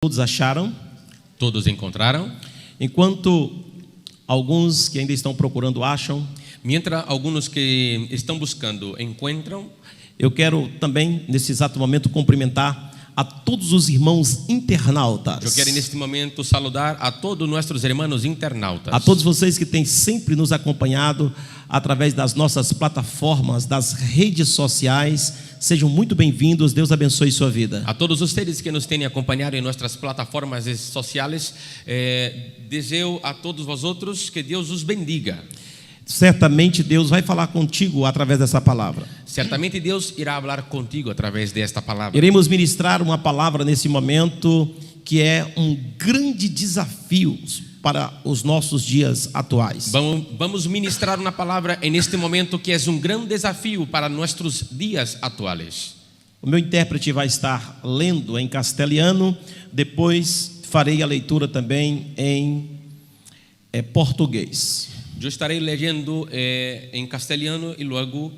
Todos acharam? Todos encontraram? Enquanto alguns que ainda estão procurando acham, Mientras algunos que estão buscando encontram, eu quero também, nesse exato momento, cumprimentar a todos os irmãos internautas. eu quero neste momento saludar a todos nossos irmãos internautas. A todos vocês que têm sempre nos acompanhado através das nossas plataformas, das redes sociais. Sejam muito bem-vindos, Deus abençoe sua vida. A todos vocês que nos têm acompanhado em nossas plataformas sociais, desejo a todos vosotros que Deus os bendiga. Certamente Deus vai falar contigo através dessa palavra. Certamente Deus irá falar contigo através desta palavra. Iremos ministrar uma palavra nesse momento que é um grande desafio para os nossos dias atuais. Vamos ministrar uma palavra neste momento que é um grande desafio para nossos dias atuais. O meu intérprete vai estar lendo em castelhano, depois farei a leitura também em português. Eu estarei lendo em castelhano e logo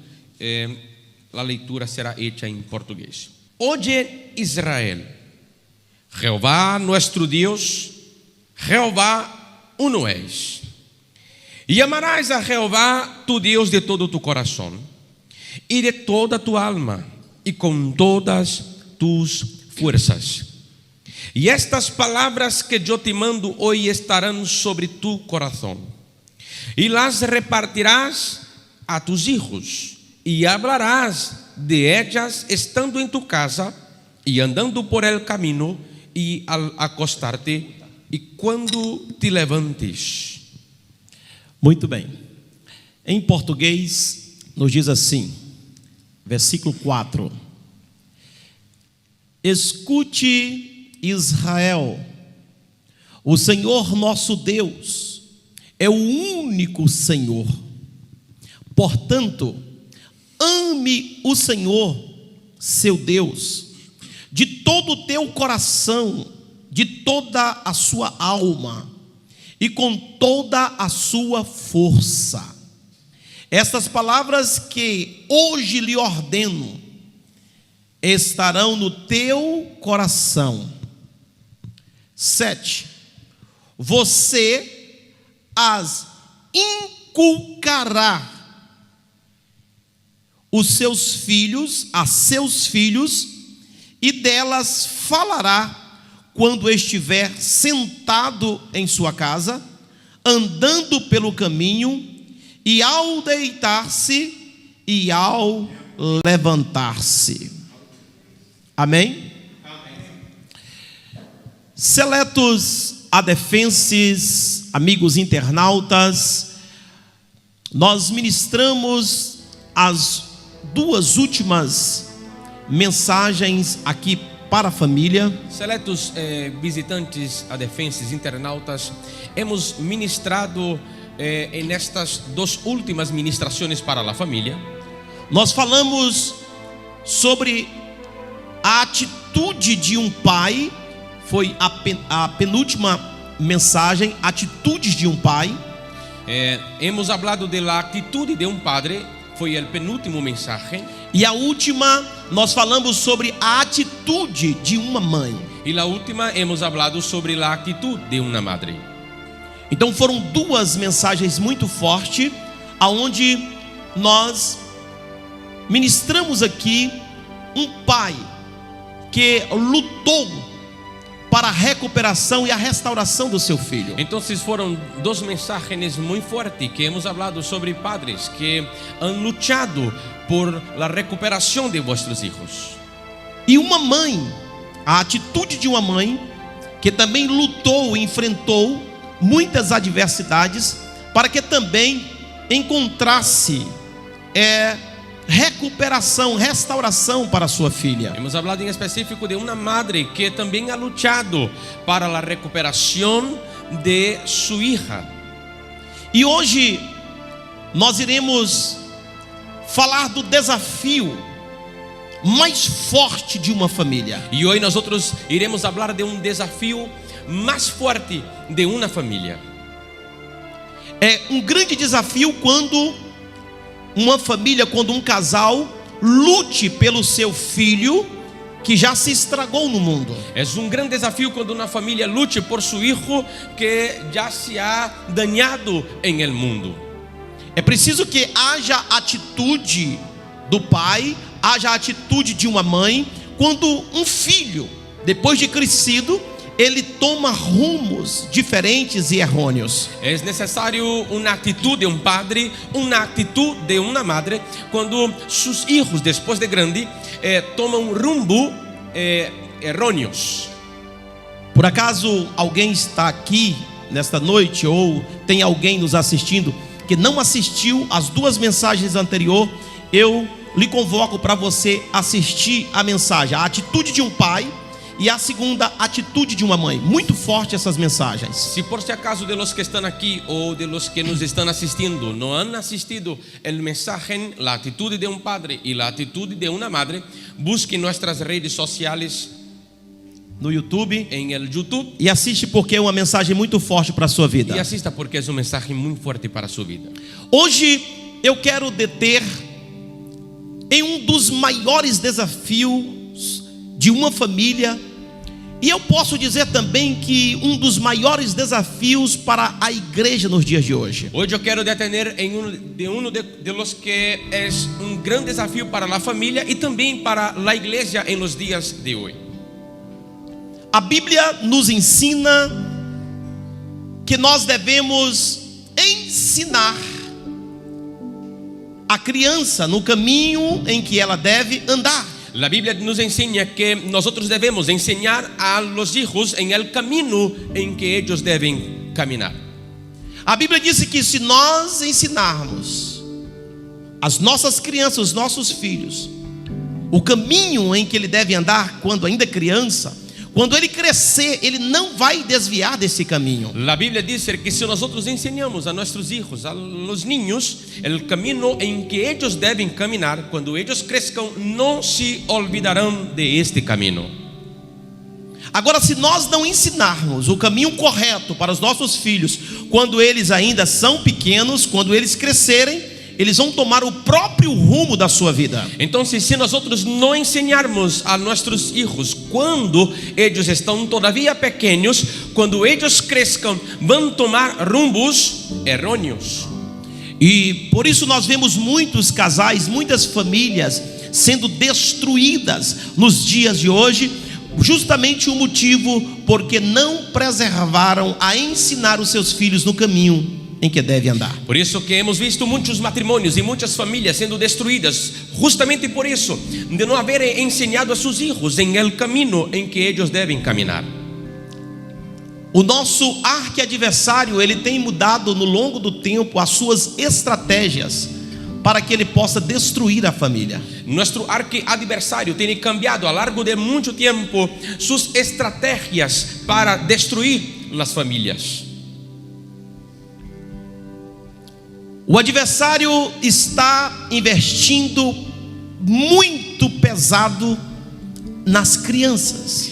a leitura será hecha em português. Oye Israel, Jehová nuestro Dios, Jehová uno es. Y amarás a Jehová tu Dios de todo tu corazón y de toda tu alma y con todas tus fuerzas. Y estas palabras que yo te mando hoy estarán sobre tu corazón. Y las repartirás a tus hijos, y hablarás de ellas estando en tu casa, y andando por el camino, y al acostarte, y cuando te levantes. Muito bem. Em português, nos diz assim, versículo 4. Escute, Israel, o Senhor nosso Deus é o único Senhor. Portanto, ame o Senhor, seu Deus, de todo o teu coração, de toda a sua alma e com toda a sua força. Estas palavras que hoje lhe ordeno estarão no teu coração. 7. Você as inculcará os seus filhos, a seus filhos, e delas falará quando estiver sentado em sua casa, andando pelo caminho, e ao deitar-se e ao levantar-se. Amém? Seletos adefenses, amigos internautas, nós ministramos as duas últimas mensagens aqui para a família. Seletos visitantes, adefenses, internautas, hemos ministrado nestas duas últimas ministrações para a família. Nós falamos sobre a atitude de um pai. Foi a penúltima mensagem, atitudes de um pai. Hemos hablado de la atitude de um padre, foi o penúltimo mensagem. E a última, nós falamos sobre a atitude de uma mãe. E a última, hemos hablado sobre a atitude de uma madre. Então foram duas mensagens muito fortes, aonde nós ministramos aqui um pai que lutou para a recuperação e a restauração do seu filho. Então foram duas mensagens muito fortes que hemos hablado sobre padres que han luchado por la recuperação de vossos filhos. E uma mãe, a atitude de uma mãe que também lutou e enfrentou muitas adversidades para que também encontrasse recuperação, restauração para sua filha. Hemos hablado em específico de uma madre que também ha luchado para a recuperação de sua hija. E hoje nós iremos falar do desafio mais forte de uma família. E hoje nós iremos falar de um desafio mais forte de uma família. É um grande desafio quando uma família, quando um casal lute pelo seu filho que já se estragou no mundo. É grande desafio quando uma família lute por seu filho que já se ha dañado em el mundo. É preciso que haja atitude do pai, haja atitude de uma mãe, quando um filho, depois de crescido, ele toma rumos diferentes e errôneos. É necessário uma atitude de um padre, uma atitude de uma madre, quando seus filhos, depois de grande, tomam rumbo errôneos. Por acaso alguém está aqui nesta noite, ou tem alguém nos assistindo que não assistiu às 2 mensagens anteriores? Eu lhe convoco para você assistir a mensagem, a atitude de um pai, e a segunda, atitude de uma mãe. Muito forte essas mensagens. Se por si acaso de los que estão aqui ou de los que nos estão assistindo não han assistido el mensaje, la atitude de um padre e la atitude de uma madre, busque nossas redes sociais no YouTube, em el YouTube, e assiste, porque é uma mensagem muito forte para a sua vida. E assista porque é uma mensagem muito forte para a sua vida. Hoje eu quero deter em um dos maiores desafios de uma família, e eu posso dizer também que um dos maiores desafios para a igreja nos dias de hoje. Hoje eu quero detener em um de los que é um grande desafio para a família e também para a igreja em los dias de hoje. A Bíblia nos ensina que nós devemos ensinar a criança no caminho em que ela deve andar. A Bíblia nos ensina que nós devemos ensinar a los hijos en el camino em que eles devem caminhar. A Bíblia diz que se nós ensinarmos as nossas crianças, os nossos filhos, o caminho em que ele deve andar quando ainda é criança, quando ele crescer, ele não vai desviar desse caminho. A Bíblia diz que se nós ensinamos a nossos filhos, a los niños, o caminho em que eles devem caminhar, quando eles cresçam, não se olvidarão de este caminho. Agora, se nós não ensinarmos o caminho correto para os nossos filhos, quando eles ainda são pequenos, quando eles crescerem, eles vão tomar o próprio rumo da sua vida. Então, se nós não ensinarmos a nossos filhos quando eles estão todavia pequenos, quando eles cresçam, vão tomar rumbos errôneos. E por isso nós vemos muitos casais, muitas famílias sendo destruídas nos dias de hoje, justamente o motivo porque não preservaram a ensinar os seus filhos no caminho em que deve andar. Por isso que hemos visto muitos matrimônios e muitas famílias sendo destruídas, justamente por isso, de não haver ensinado a seus filhos em el caminho em que eles devem caminhar. O nosso arqui-adversário, ele tem mudado no longo do tempo as suas estratégias para que ele possa destruir a família. Nosso arqui-adversário tem cambiado ao longo de muito tempo suas estratégias para destruir as famílias. O adversário está investindo muito pesado nas crianças.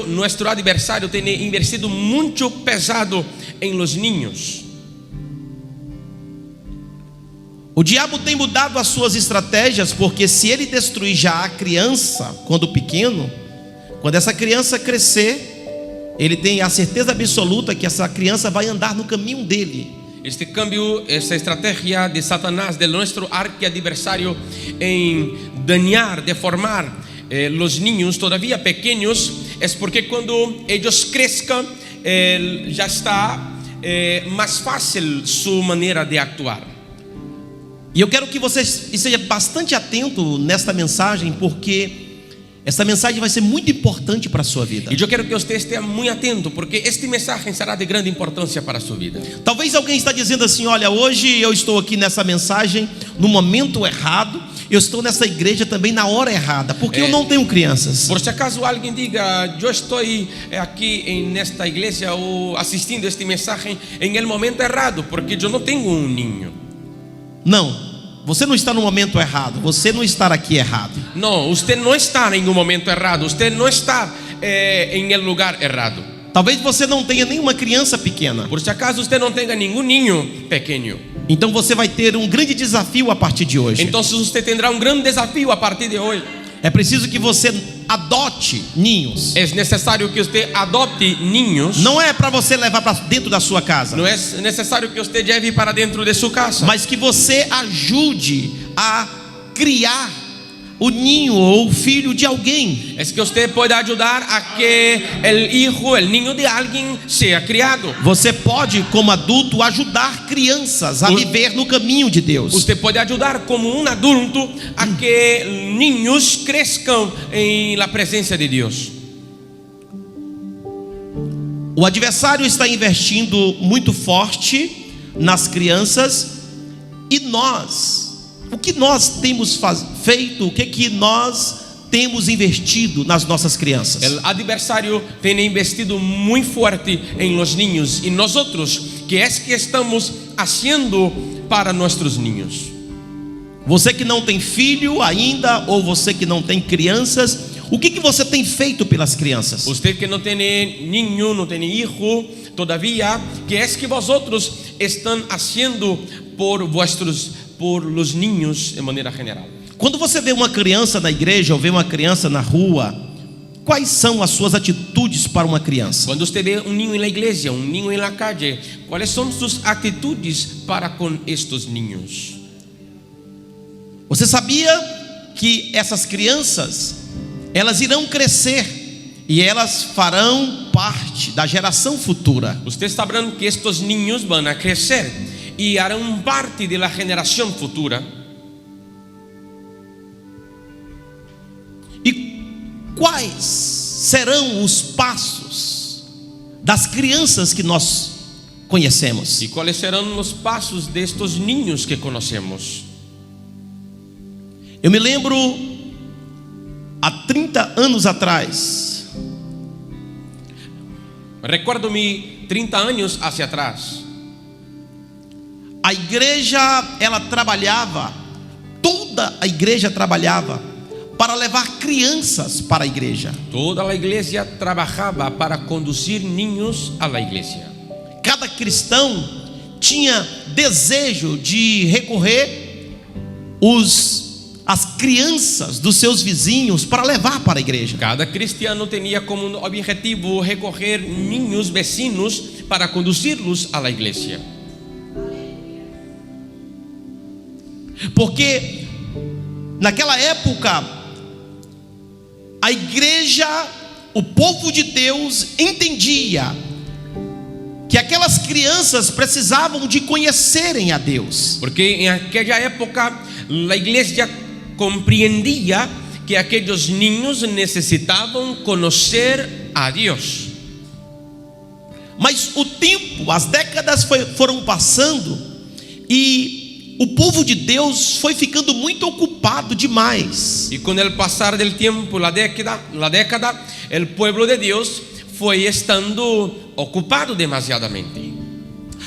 Nosso adversário tem investido muito pesado em los niños. O diabo tem mudado as suas estratégias, porque se ele destruir já a criança quando pequeno, quando essa criança crescer, ele tem a certeza absoluta que essa criança vai andar no caminho dele. Este cambio, esta estratégia de Satanás, de nosso arqui-adversário, em dañar, deformar los niños todavía pequeños, é porque quando eles cresçam, já está mais fácil sua maneira de actuar. E eu quero que você esteja bastante atento nesta mensagem, porque esta mensagem vai ser muito importante para a sua vida. E eu quero que você esteja muito atento, porque esta mensagem será de grande importância para a sua vida. Talvez alguém está dizendo assim: olha, hoje eu estou aqui nessa mensagem no momento errado, eu estou nessa igreja também na hora errada, porque eu não tenho crianças. Por se acaso alguém diga: eu estou aqui nesta igreja ou assistindo esta mensagem em el momento errado, porque eu não tenho um ninho. Não. Você não está no momento errado. Você não está aqui errado. Não, você não está em um momento errado. Você não está em um lugar errado. Talvez você não tenha nenhuma criança pequena. Por se acaso você não tenha nenhum ninho pequeno. Então você vai ter um grande desafio a partir de hoje. Então você terá um grande desafio a partir de hoje. É preciso que você adote ninhos. Es necesario que usted adopte niños. Não é para você levar para dentro da sua casa, No es necesario que usted lleve para dentro de su casa, mas que você ajude a criar o ninho ou o filho de alguém. es que usted pueda ayudar a que el niño de alguien sea criado. Você pode, como adulto, ajudar crianças a viver no caminho de Deus. Usted puede ayudar como un adulto a que niños crezcan en la presencia de Dios. O adversário está investindo muito forte nas crianças e nós, o que nós temos feito, o que nós temos investido nas nossas crianças? El adversario tiene investido muy fuerte en los niños y nosotros, ¿qué es que estamos haciendo para nuestros niños? Você que não tem filho ainda, ou você que não tem crianças, o que você tem feito pelas crianças? Usted que no tiene niño, no tiene hijo todavía, ¿qué es que vosotros están haciendo por los niños de maneira geral? Quando você vê uma criança na igreja ou vê uma criança na rua, quais são as suas atitudes para uma criança? Cuando usted ve un niño en la iglesia, un niño en la calle, ¿cuáles son sus actitudes para con estos niños? Você sabia que essas crianças, elas irão crescer e elas farão parte da geração futura? Usted sabrán que estos niños van a crecer y harán parte de la generación futura. E quais serão os passos das crianças que nós conhecemos? ¿Y cuáles serán los pasos de estos niños que conocemos? Eu me lembro, há 30 anos atrás, Recuerdo-me 30 años hacia atrás. a igreja, ela trabalhava, toda a igreja trabalhava para levar crianças para a igreja. Toda la iglesia trabajaba para conducir niños a la iglesia. Cada cristão tinha desejo de recorrer as crianças dos seus vizinhos para levar para a igreja. Cada cristiano tenía como un objetivo recoger niños vecinos para conducirlos a la iglesia. Porque naquela época a igreja, o povo de Deus entendia que aquelas crianças precisavam de conhecerem a Deus. Porque en aquella época la iglesia comprendía que aquellos niños necesitaban conocer a Dios. Mas o tempo, as décadas foram passando e o povo de Deus foi ficando muito ocupado demais. Y con el pasar del tiempo, la década, el pueblo de Dios fue estando ocupado demasiadamente,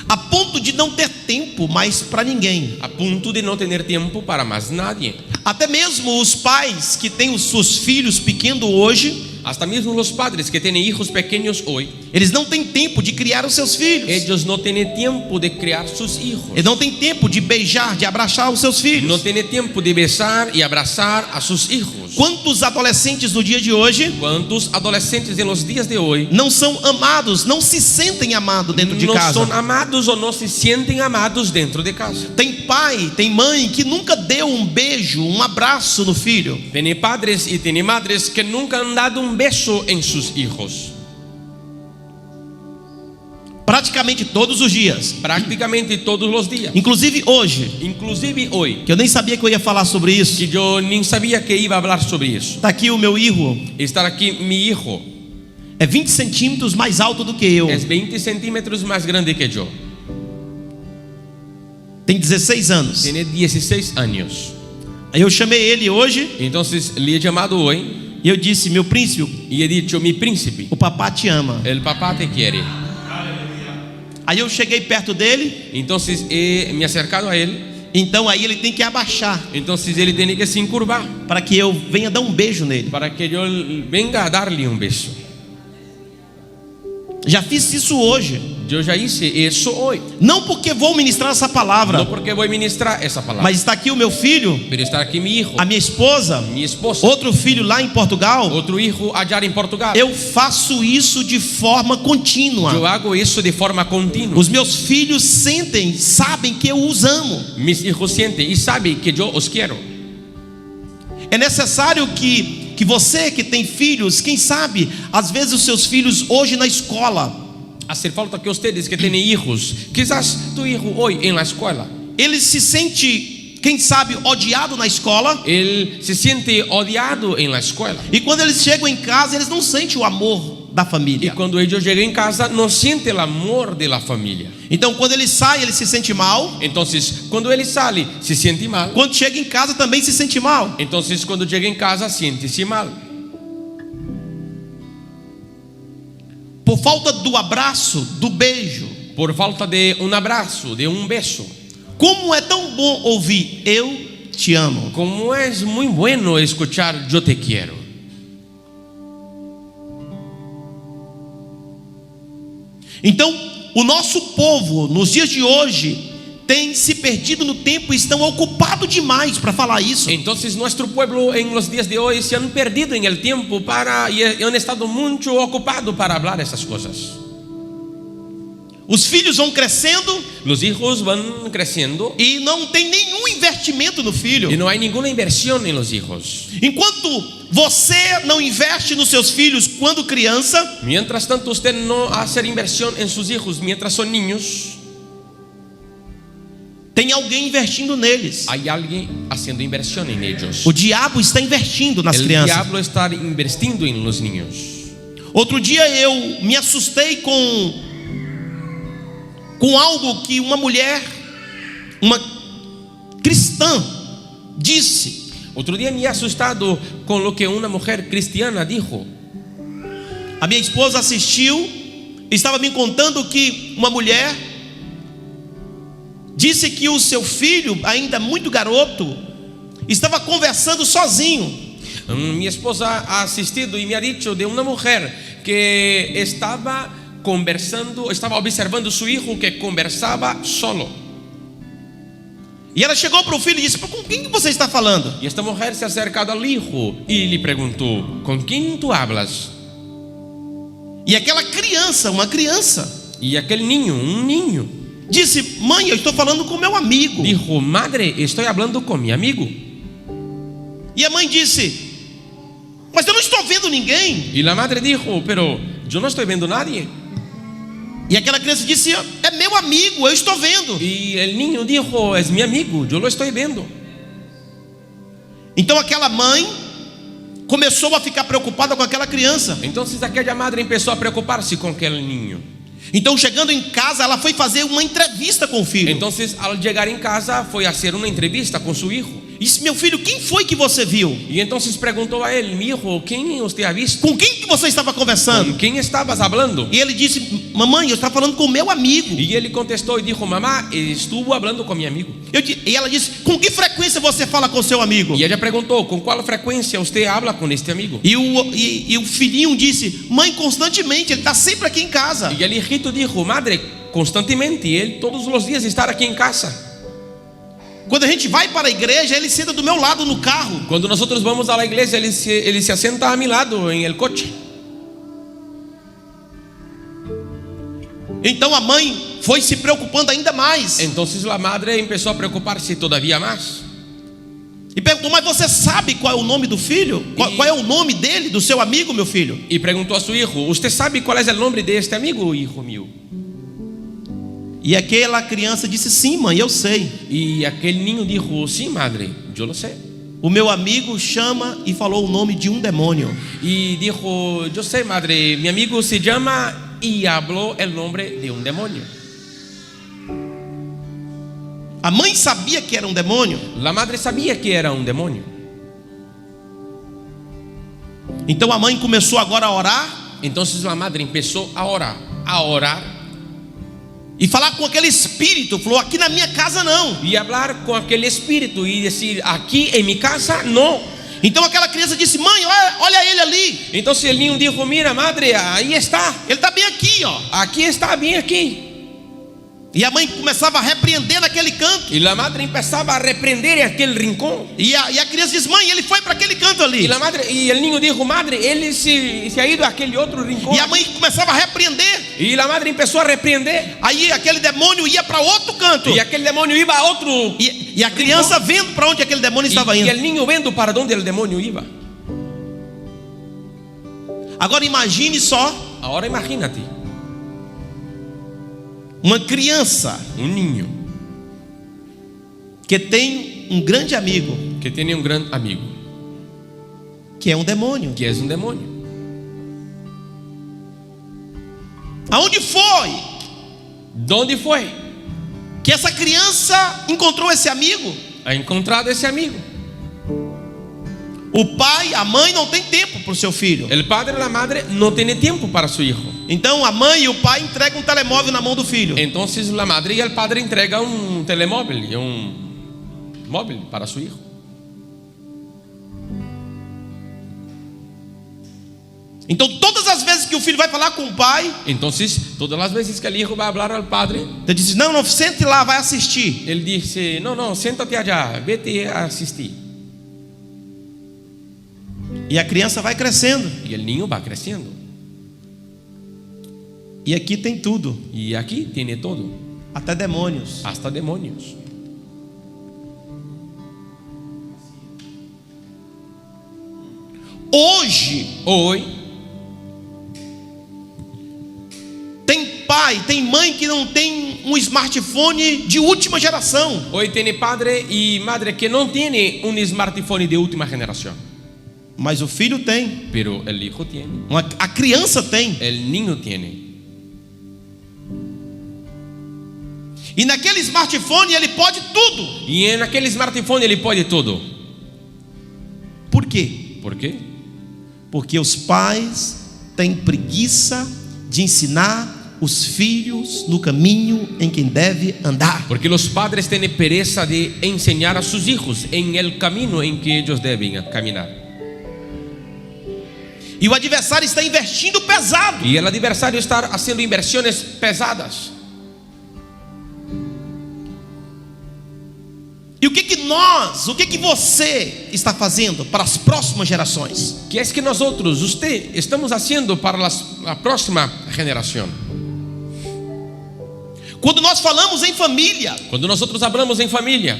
A ponto de não ter tempo mais para ninguém. a punto de no tener tiempo para más nadie. Até mesmo os pais que têm os seus filhos pequenos hoje, Hasta mismo los padres que tienen hijos pequeños hoy, eles não têm tempo de criar os seus filhos. ellos no tienen tiempo de criar sus hijos. Eles não têm tempo de beijar, de abraçar os seus No filhos. tiene tiempo de besar y abrazar a sus hijos. Quantos adolescentes no dia de hoje ¿Cuántos adolescentes en los días de hoy não são amados, não se sentem amados dentro de no casa? son amados o no se sienten amados dentro de casa? Tem pai, tem mãe que nunca deu um beijo, um abraço no filho. Tiene padres y tiene madres que nunca han dado un beso en sus hijos. Praticamente todos os dias. Prácticamente todos los días. Inclusive hoje, Inclusive hoy, que eu nem sabia que eu ia falar sobre isso. que yo ni sabía que iba a hablar sobre eso. Está aqui o meu hijo, Estar aquí mi hijo é 20 centímetros mais alto do que eu. es 20 centímetros más grande que yo. Tem 16 anos. Tiene 16 años. Aí eu chamei ele hoje Entonces le he llamado hoy e eu disse: meu príncipe, y he dicho: mi príncipe, o papá te ama. el papá te quiere. Aí eu cheguei perto dele, Entonces me he acercado a él. então aí ele tem que abaixar Entonces él tiene que se encurvar para que eu venha dar um beijo nele. para que yo venga a darle un beso. Já fiz isso hoje. Yo ya hice eso hoy. Não porque vou ministrar essa palavra, No porque voy a ministrar esa palabra, mas está aqui o meu filho, pero está aquí mi hijo, a minha esposa, mi esposa, outro filho lá em Portugal. otro hijo allá en Portugal. Eu faço isso de forma contínua. Yo hago eso de forma continua. Os meus filhos sentem, sabem que eu os amo. Mis hijos sienten y saben que yo os quiero. É necessário que você que tem filhos, quem sabe, às vezes os seus filhos hoje na escola, Hace falta que ustedes que tienen hijos, quizás tu hijo hoy en la escuela, ele se sente, quem sabe, odiado na escola, él se siente odiado en la escuela. e quando eles chegam em casa, eles não sentem o amor da Y família. cuando ellos llegan en casa, no siente el amor de la familia. Então quando ele sai, ele se sente mal. Entonces, cuando él sale, se siente mal. Quando chega em casa também se sente mal. Entonces, cuando llega en casa, siente-se mal. Por falta do abraço, do beijo. Por falta de un abrazo, de un beso. Como é tão bom ouvir eu te amo. Como es muy bueno escuchar yo te quiero. Então, o nosso povo, nos dias de hoje, tem se perdido no tempo e estão ocupados demais para falar isso. Entonces nuestro pueblo en los días de hoy se han perdido en el tiempo y han estado mucho ocupados para hablar esas cosas. Os filhos vão crescendo Los hijos van creciendo e não tem nenhum investimento no filho. y no hay ninguna inversión en los hijos. Enquanto você não investe nos seus filhos quando criança, Mientras tanto usted no hace inversión en sus hijos mientras son niños, tem alguém investindo neles. hay alguien haciendo inversión en ellos. O diabo está investindo nas El crianças. diablo está invirtiendo en los niños. Outro dia eu me assustei com algo que uma mulher, uma cristã, disse. Otro día me he asustado con lo que una mujer cristiana dijo. A minha esposa assistiu, estava me contando que uma mulher disse que o seu filho, ainda muito garoto, estava conversando sozinho. Mi esposa ha asistido y me ha dicho de una mujer que estaba conversando, estaba observando su hijo que conversaba solo. E ela chegou para o filho e disse: com quem que você está falando? Y esta mujer se ha acercado al hijo y le preguntó: ¿con quién tú hablas? E aquela criança, uma criança, Y aquel niño, un niño, disse: mãe, eu estou falando com meu amigo. dijo: madre, estoy hablando con mi amigo. E a mãe disse: mas eu não estou vendo ninguém. Y la madre dijo: pero yo no estoy viendo a nadie. E aquela criança disse: é meu amigo, eu estou vendo. Y el niño dijo: es mi amigo, yo lo estoy viendo. Então aquela mãe começou a ficar preocupada com aquela criança. Entonces aquella madre empezó a preocuparse con aquel niño. Então chegando em casa, ela foi fazer uma entrevista com o filho. Entonces al llegar en casa fue a hacer una entrevista con su hijo. Disse: meu filho, quem foi que você viu? Y entonces preguntó a él: mi hijo, ¿quién usted ha visto? Com quem que você estava conversando? ¿Con quién estabas hablando? E ele disse: mamãe, eu estava falando com o meu amigo. Y él contestó y dijo: mamá, estuvo hablando con mi amigo. E ela disse: com que frequência você fala com seu amigo? Y ella preguntó: ¿con cuál frecuencia usted habla con este amigo? E o filhinho disse: mãe, constantemente, ele está sempre aqui em casa. Y el hijito dijo: madre, constantemente, él todos los días está aquí en casa. Quando a gente vai para a igreja, ele senta do meu lado no carro. Cuando nosotros vamos a la iglesia, él se asienta a mi lado en el coche. Então a mãe foi se preocupando ainda mais. Entonces la madre empezó a preocuparse todavía más. E perguntou: mas você sabe qual é o nome do filho? Qual é o nome dele, do seu amigo, meu filho? Y preguntó a su hijo: ¿usted sabe cuál es el nombre de este amigo, hijo mío? E aquela criança disse: sim, mãe, eu sei. Y aquel niño dijo: sí, madre, yo lo sé. O meu amigo chama e falou o nome de um demônio. Y dijo: yo sé, madre, mi amigo se llama, y habló el nombre de un demonio. A mãe sabia que era um demônio. La madre sabía que era un demonio. Então a mãe começou agora a orar Entonces la madre empezó a orar e falar com aquele espírito. Falou: aqui na minha casa não. y hablar con aquel espíritu y decir: aquí en mi casa no. Então aquela criança disse: mãe, olha ele ali. Entonces el niño dijo: mira madre, ahí está, Ele está bem aqui, ó. aquí está, bien aquí. E a mãe começava a repreender naquele canto. Y la madre empezaba a reprender en aquel rincón. E a criança diz: mãe, ele foi para aquele canto ali. Y el niño dijo: madre, él se ha ido a aquel otro rincón. E a mãe começava a repreender. Y la madre empezó a reprender. Aí aquele demônio ia para outro canto. Y aquel demonio iba a otro. E a criança vendo para onde aquele demônio estava Y indo. el niño viendo para dónde el demonio iba. Agora imagine só Ahora imagínate, uma criança un niño que tem um grande amigo que tiene un gran amigo, que é um demônio. que es un demonio. Aonde foi ¿Dónde fue? que essa criança encontrou esse amigo? Ha encontrado ese amigo. O pai, a mãe não tem tempo para o seu filho. El padre y la madre no tienen tiempo para su hijo. Então a mãe e o pai entregam um telemóvel na mão do filho. Entonces la madre y el padre entregan un telemóvil y un móvil para su hijo. Então todas as vezes que o filho vai falar com o pai, Entonces todas las veces que el hijo va a hablar al padre, ele diz: não, não, sente lá, vai assistir. él dice: no, siéntate allá, vete a asistir. E a criança vai crescendo. Y el niño va creciendo. E aqui tem tudo, Y aquí tiene todo, até demônios. hasta demonios. Hoje Hoy tem pai, tem mãe que não tem um smartphone de última geração. tiene padre y madre que no tiene un smartphone de última generación, Mas o filho tem, pero el hijo tiene, a criança tem. el niño tiene. E naquele smartphone ele pode tudo. Y en aquel smartphone él puede todo. Por quê? ¿Por qué? Porque os pais têm preguiça de ensinar os filhos no caminho em que deve andar. Porque los padres tienen pereza de enseñar a sus hijos en el camino en que ellos deben caminar. E o adversário está investindo pesado. Y el adversario está haciendo inversiones pesadas. E o que que você está fazendo para as próximas gerações? ¿Qué es que nosotros, usted, estamos haciendo para la próxima generación? Quando nós falamos em família, Cuando nosotros hablamos en familia,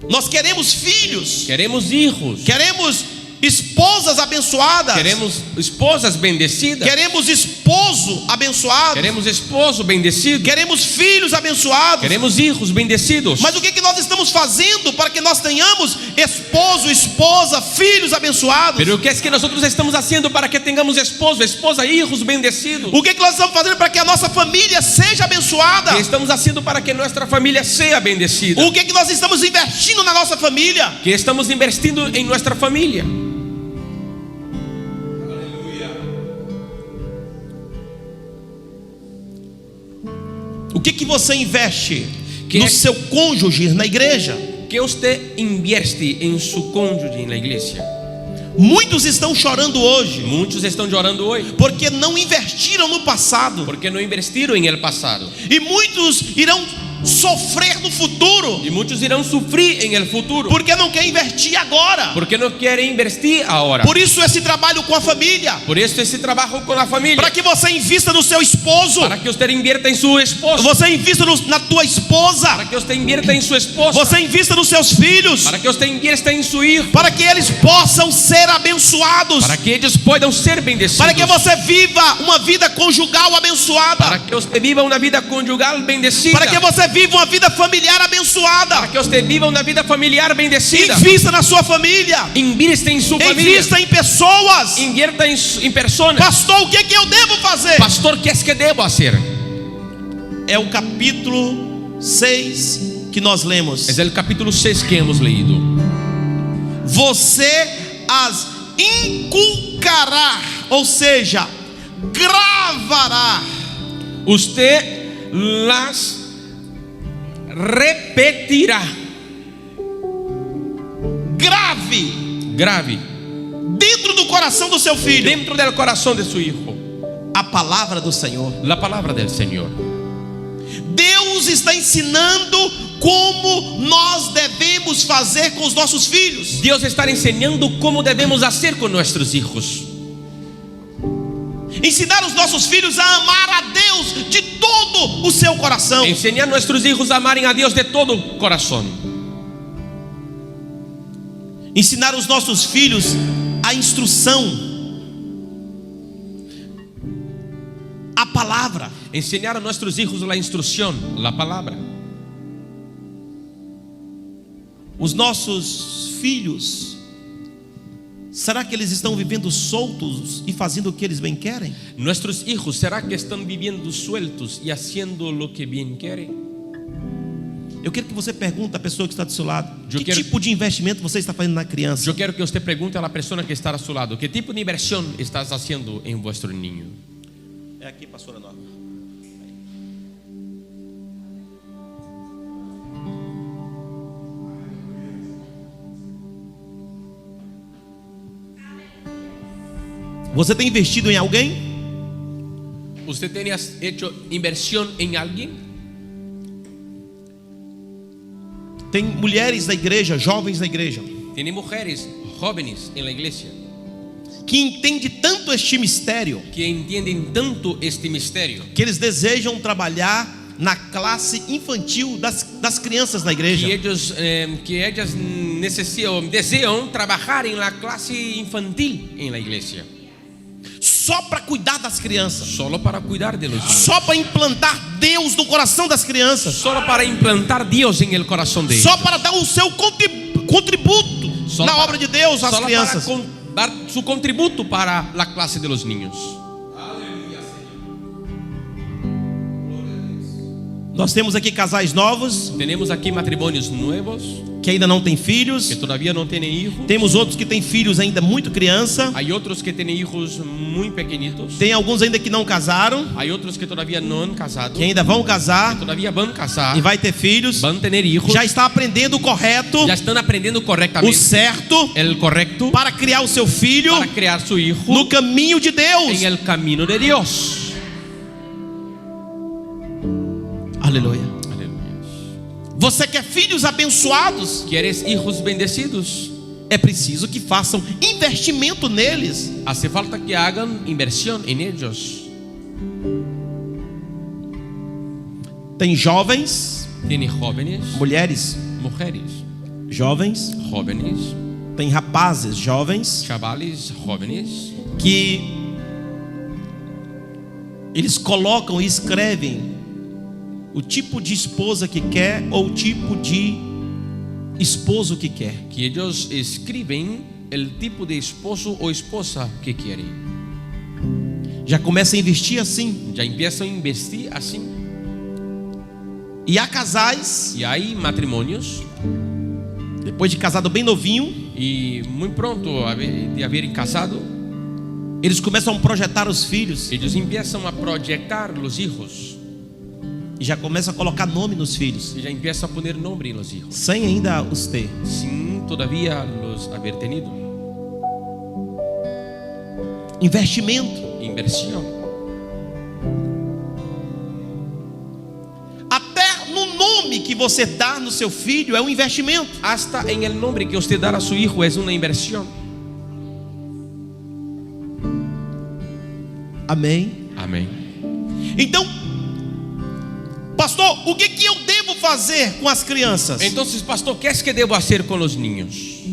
nós queremos filhos, queremos hijos, queremos esposas abençoadas, queremos esposas bendecidas, queremos esposo abençoado, queremos esposo bendecido, queremos filhos abençoados. queremos hijos bendecidos. Mas o que nós estamos fazendo para que nós tenhamos esposo, esposa, filhos abençoados? Pero ¿qué es que nosotros estamos haciendo para que tengamos esposo, esposa, hijos bendecidos? O que nós estamos fazendo para que a nossa família seja abençoada? ¿Qué estamos haciendo para que nuestra familia sea bendecida? O que nós estamos investindo na nossa família? ¿Qué estamos invirtiendo en nuestra familia? O que você investe Que no é- seu cônjuge na igreja? ¿Qué usted invierte en su cónyuge en la iglesia? Muitos estão chorando hoje Muchos están llorando hoy porque não investiram no passado, porque no invirtieron en el pasado. e muitos irão sofrer no futuro Y muchos irán sufrir en el futuro porque não quer investir agora. porque no quieren invertir ahora. Por isso esse trabalho com a família, Por eso ese trabajo con la familia, para que você invista no seu esposo, para que usted invierta en su esposo, você invista na tua esposa, para que usted invierta en su esposa, você invista nos seus filhos, para que usted invierta en su hijo, para que eles possam ser abençoados, para que ellos puedan ser bendecidos, para que você viva uma vida conjugal abençoada, para que usted viva una vida conyugal bendecida, para que você viva uma vida familiar abençoada. para que usted viva una vida familiar bendecida. Invista na sua família, Invierta en su familia, invista em pessoas. invierta en personas. Pastor, o que é que eu devo fazer? Pastor, ¿qué es que debo hacer? É o capítulo 6 que nós lemos. Es el capítulo 6 que hemos leído. Você as inculcará, ou seja, gravará. Usted las repetirá. grave dentro do coração do seu filho dentro del corazón de su hijo a palavra do Senhor. la palabra del Señor. Deus está ensinando como nós devemos fazer com os nossos filhos. Dios está enseñando cómo debemos hacer con nuestros hijos. Ensinar os nossos filhos a amar a Deus de todo o seu coração. Enseñar a nuestros hijos a amar a Dios de todo corazón. Ensinar os nossos filhos a instrução, a palavra. Enseñar a nuestros hijos la instrucción, la palabra. Os nossos filhos, será que eles estão vivendo soltos e fazendo o que eles bem querem? Nuestros hijos, ¿será que están viviendo sueltos y haciendo lo que bien quieren? Eu quero que você pergunte à pessoa que está do seu lado: que quero- tipo de investimento você está fazendo na criança? Yo quiero que usted pregunte a la persona que está a su lado, ¿qué tipo de inversión estás haciendo en vuestro niño? É aqui, pastora Norma. Você tem investido em alguém? ¿Usted tenía hecho inversión en alguien? Tem mulheres da igreja, jovens da igreja, Tiene mujeres jóvenes en la iglesia que entendem tanto este mistério que entienden tanto este misterio que eles desejam trabalhar na classe infantil das crianças da igreja. que ellas desean trabajar en la clase infantil en la iglesia, Só para cuidar das crianças, solo para cuidar de los niños, só para implantar Deus no coração das crianças, solo para implantar Dios en el corazón de ellos, só para dar o seu contributo Só na para- obra de Deus às solo crianças. para dar su contributo para la clase de los niños. Nós temos aqui casais novos Tenemos aquí matrimonios nuevos que ainda não têm filhos. que todavía no tienen hijos. Temos outros que têm filhos ainda muito criança. Hay otros que tienen hijos muy pequeñitos. Tem alguns ainda que não casaram, Hay otros que todavía no han casado, que ainda vão casar todavía van a casar, e vai ter filhos. van a tener hijos, Já está aprendendo o correto, ya están aprendiendo o correctamente certo, el correcto para criar o seu filho para crear su hijo no caminho de Deus. en el camino de Dios. Aleluia. Aleluya. Você quer filhos abençoados? ¿Quieres hijos bendecidos? É preciso que façam investimento neles. Hace falta que hagan inversión en ellos. Tem jovens, Tiene jóvenes, mulheres mujeres, jovens, jóvenes, tem rapazes jovens chavales, jóvenes, que eles colocam e escrevem o tipo de esposa que quer ou o tipo de esposo que quer. que ellos escriben el tipo de esposo o esposa que quieren. Já começa a investir assim. Ya empiezan a investir así. E há casais, Y hay matrimonios, depois de casado bem novinho, y muy pronto de haber casado, eles começam a projetar os filhos ellos empiezan a proyectar los hijos e já começam a colocar nome nos filhos, y ya empiezan a poner nombre en los hijos, sem ainda os ter. sin todavía los haber tenido. Investimento. Inversión. Até no nome que você dá no seu filho é um investimento. Hasta en el nombre que usted da a su hijo es una inversión. Amém. Amén. Então, pastor, o que eu devo fazer com as crianças? Entonces, pastor, ¿qué es que debo hacer con los niños?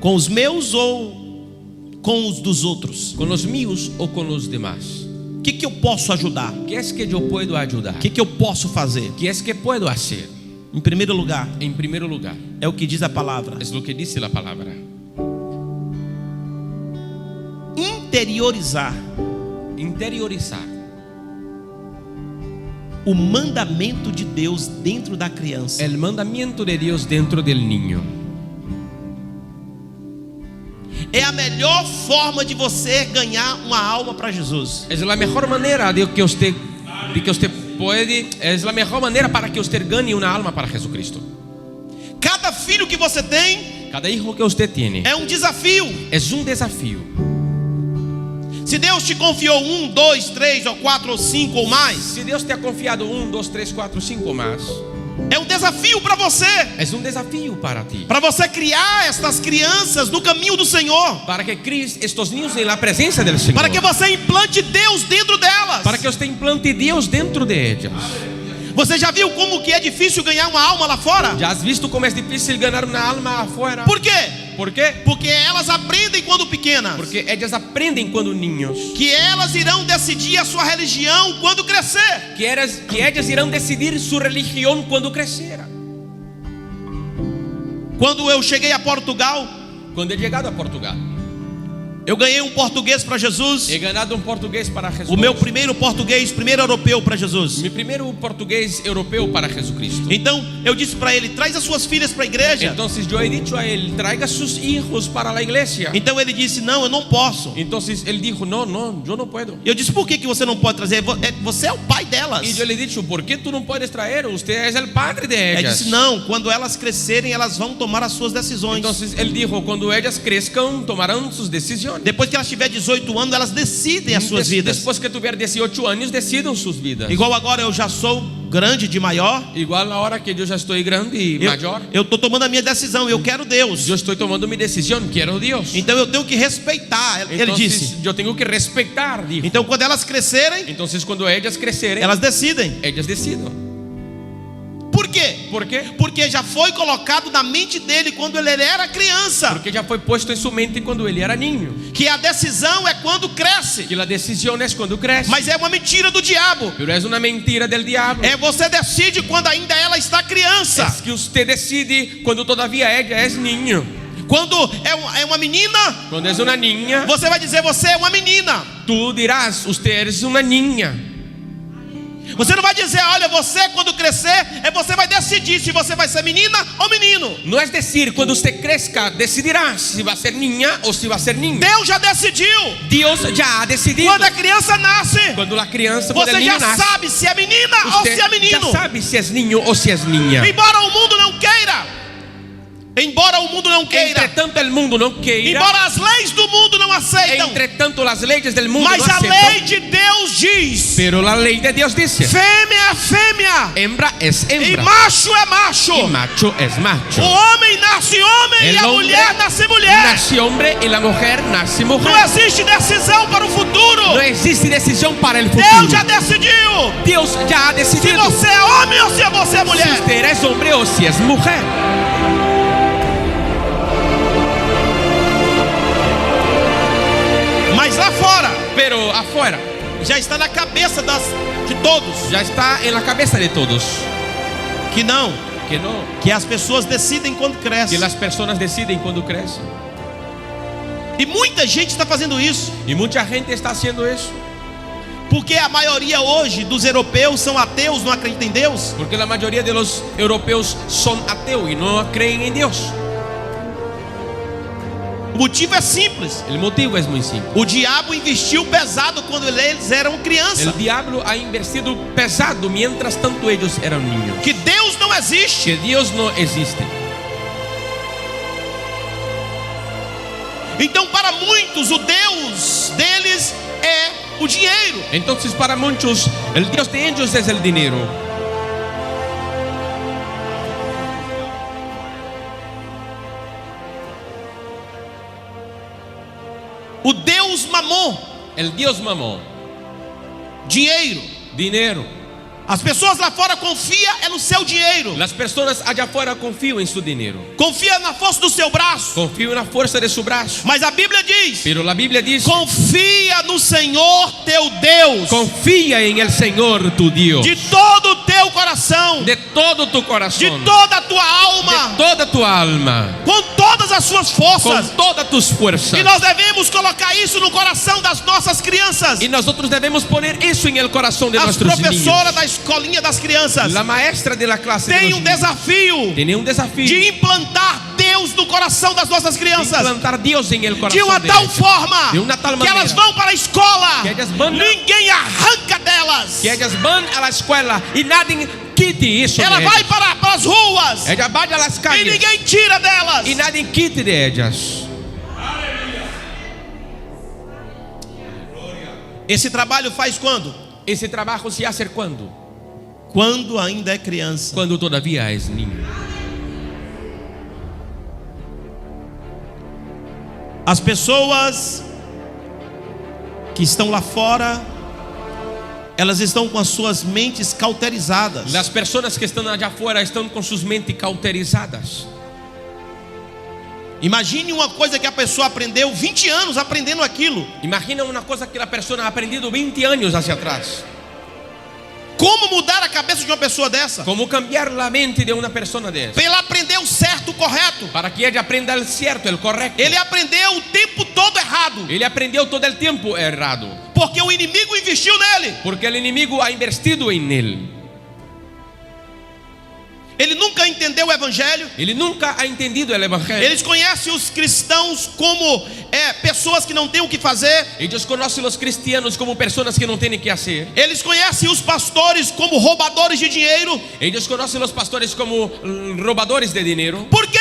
Com os meus ou com os dos outros? ¿Con los míos o con los demás? O que eu posso ajudar? ¿Qué es que yo puedo ayudar? O que eu posso fazer? ¿Qué es que puedo hacer? Em primeiro lugar, En primer lugar, é o que diz a palavra: es lo que dice la palabra. interiorizar Interiorizar o mandamento de Deus dentro da criança. el mandamiento de Dios dentro del niño. É a melhor forma de você ganhar uma alma para Jesus. Es la mejor manera de que usted puede, es la mejor manera para que usted gane una alma para Jesucristo. Cada filho que você tem Cada hijo que usted tiene é um desafio. es un desafío. Se Deus te confiou 1, 2, 3 ou 4 ou 5 ou mais, Si Dios te ha confiado 1, 2, 3, 4, 5 más, é um desafio para você. es un desafío para ti. Para você criar estas crianças no caminho do Senhor. Para que críes estos niños en la presencia del Señor. Para que você implante Deus dentro delas. Para que usted implante Dios dentro de ellas. Você já viu como que é difícil ganhar uma alma lá fora? ¿Ya has visto cómo es difícil ganar una alma afuera? Por qué? ¿Por qué? Porque elas aprendem quando pequenas Porque ellas aprenden cuando niños que elas irão decidir a sua religião quando crescer. que ellas irán decidir su religión cuando creciera. Quando eu cheguei a Portugal, Cuando he llegado a Portugal, eu ganhei um português para Jesus. he ganado un portugués para Jesús. O meu primeiro português, primeiro europeu para Jesus. Mi primer portugués europeo para Jesucristo. Então eu disse para ele: traz as suas filhas para a igreja. Entonces yo he dicho a él, traiga sus hijos para la iglesia. Então ele disse: não, eu não posso. Entonces él dijo, no, yo no puedo. Eu disse: por que você não pode trazer? Você é o pai delas. Y yo le he dicho, ¿por qué tú no puedes traer? Usted es el padre de Ele ellas. disse: não, quando elas crescerem, elas vão tomar as suas decisões. Entonces él dijo, cuando ellas crezcan, tomarán sus decisiones. Depois que elas tiverem 18 anos, elas decidem as suas vidas. Después que tuvier 18 años, decidan sus vidas. Igual agora eu já sou grande de maior. Igual ahora que yo ya estoy grande y mayor, Eu estou tomando a minha decisão. Eu quero Deus. yo estoy tomando mi decisión, quiero Dios. Então eu tenho que respeitar. Ele Entonces disse. yo tengo que respetar, dijo. Então quando elas crescerem, Entonces cuando ellas creceren, elas decidem. ellas decidan. Por quê? ¿Por qué? Porque já foi colocado na mente dele quando ele era criança Porque ya fue puesto en su mente cuando él era niño. que a decisão é quando cresce. Que la decisión es cuando crece. Mas é uma mentira do diabo. Pero es una mentira del diablo. É você decide quando ainda ela está criança. Es que usted decide cuando todavía ella es niño. Quando é uma menina, Cuando es una niña, você vai dizer: você é uma menina. tú dirás, usted eres una niña. Você não vai dizer: olha, você quando crescer, você vai decidir se você vai ser menina ou menino. No es decir, cuando usted crezca, decidirá si va a ser niña o si va a ser niño. Deus já decidiu. Dios ya ha decidido. Quando a criança nasce, Cuando la crianza, cuando el você niño já nace, sabe se é menina ou usted se é menino. ya sabe si es niño o si es niña. Embora o mundo não queira. Embora o mundo não Entre queira. tanto el mundo no quiera, Embora as leis do mundo não aceitam. entre tanto las leyes del mundo Mas no a aceptan, lei de Deus diz: pero la ley de Dios dice, fêmea é fêmea hembra es e hembra macho é macho. y macho es macho. O homem nasce homem El e a hombre mulher nasce mulher. nace hombre y la mujer nace Não mujer. existe decisão para o futuro. No existe decisión para el Deus futuro. já decidiu Dios ya ha se decidido você é homem ou se você é si mulher. usted es hombre o si es mujer. Mas lá fora Pero afuera já está na cabeça de todos ya está en la cabeza de todos que não, que no, que as pessoas decidem quando que crescem. las personas deciden cuando crecen. E muita gente está fazendo isso, Y mucha gente está haciendo eso. porque a maioria hoje dos europeus são ateus, não acreditam em Deus. Porque la mayoría de los europeos son ateos y no creen en Dios. O motivo é simples. El motivo es muy simple. O diabo investiu pesado quando eles eram criança. El diablo ha invertido pesado mientras tanto ellos eran niños. Que Deus não existe. Que Dios no existe. Então para muitos o Deus deles é o dinheiro. Entonces para muchos el Dios de ellos es el dinero. O Deus mamon, El Dios mamó, dinheiro. dinero. As pessoas lá fora confiam no seu dinheiro. Las personas allá afuera confían en su dinero. Confia na força do seu braço. Confían en la fuerza de su brazo. Mas a Bíblia diz: Pero la Biblia dice, confia no Senhor teu Deus confía en el Señor tu Dios. de todo o teu coração, De todo tu de corazón. toda a tua De alma, toda tu alma. com todas as suas forças. Con todas tus fuerzas. E nós devemos colocar isso no coração das nossas crianças. Y nosotros debemos poner eso en el corazón de As nuestros professoras niños. da escolinha das crianças La maestra de la clase de tem los um niños desafio tiene un desafío de implantar Deus no coração das nossas crianças. implantar Dios en el De corazón uma de tal ellos. forma De uma tal que maneira elas vão para a escola, que elas vão- ninguém arranca delas. Que ellas van a la escuela y nadie quite isso Ela de vai ellas. para as ruas Ella vaya a las e calles ninguém tira delas. y nadie quite de ellas. Esse trabalho faz quando? Ese trabajo se hace cuando? Quando ainda é criança. Cuando todavía es niño. As pessoas que estão lá fora, elas estão com as suas mentes cauterizadas. Las personas que están allá afuera están con sus mentes cauterizadas. Imagine uma coisa que a pessoa aprendeu 20 anos aprendendo aquilo. Imagina una cosa que la persona ha aprendido 20 años hacia atrás. Como mudar a cabeça de uma pessoa dessa? ¿Cómo cambiar la mente de una persona de esa? Para ele aprender o certo, o correto. Para que ella aprenda el cierto, el correcto. Ele aprendeu o tempo todo errado, Él aprendió todo el tiempo errado. porque o inimigo investiu nele. Porque el enemigo ha invertido en él. Ele nunca entendeu o evangelho. Él nunca ha entendido el evangelio. Eles conhecem os cristãos como pessoas que não têm o que fazer. Ellos conocen a los cristianos como personas que no tienen que hacer. Eles conhecem os pastores como roubadores de dinheiro. Ellos conocen a los pastores como robadores de dinero. Por quê?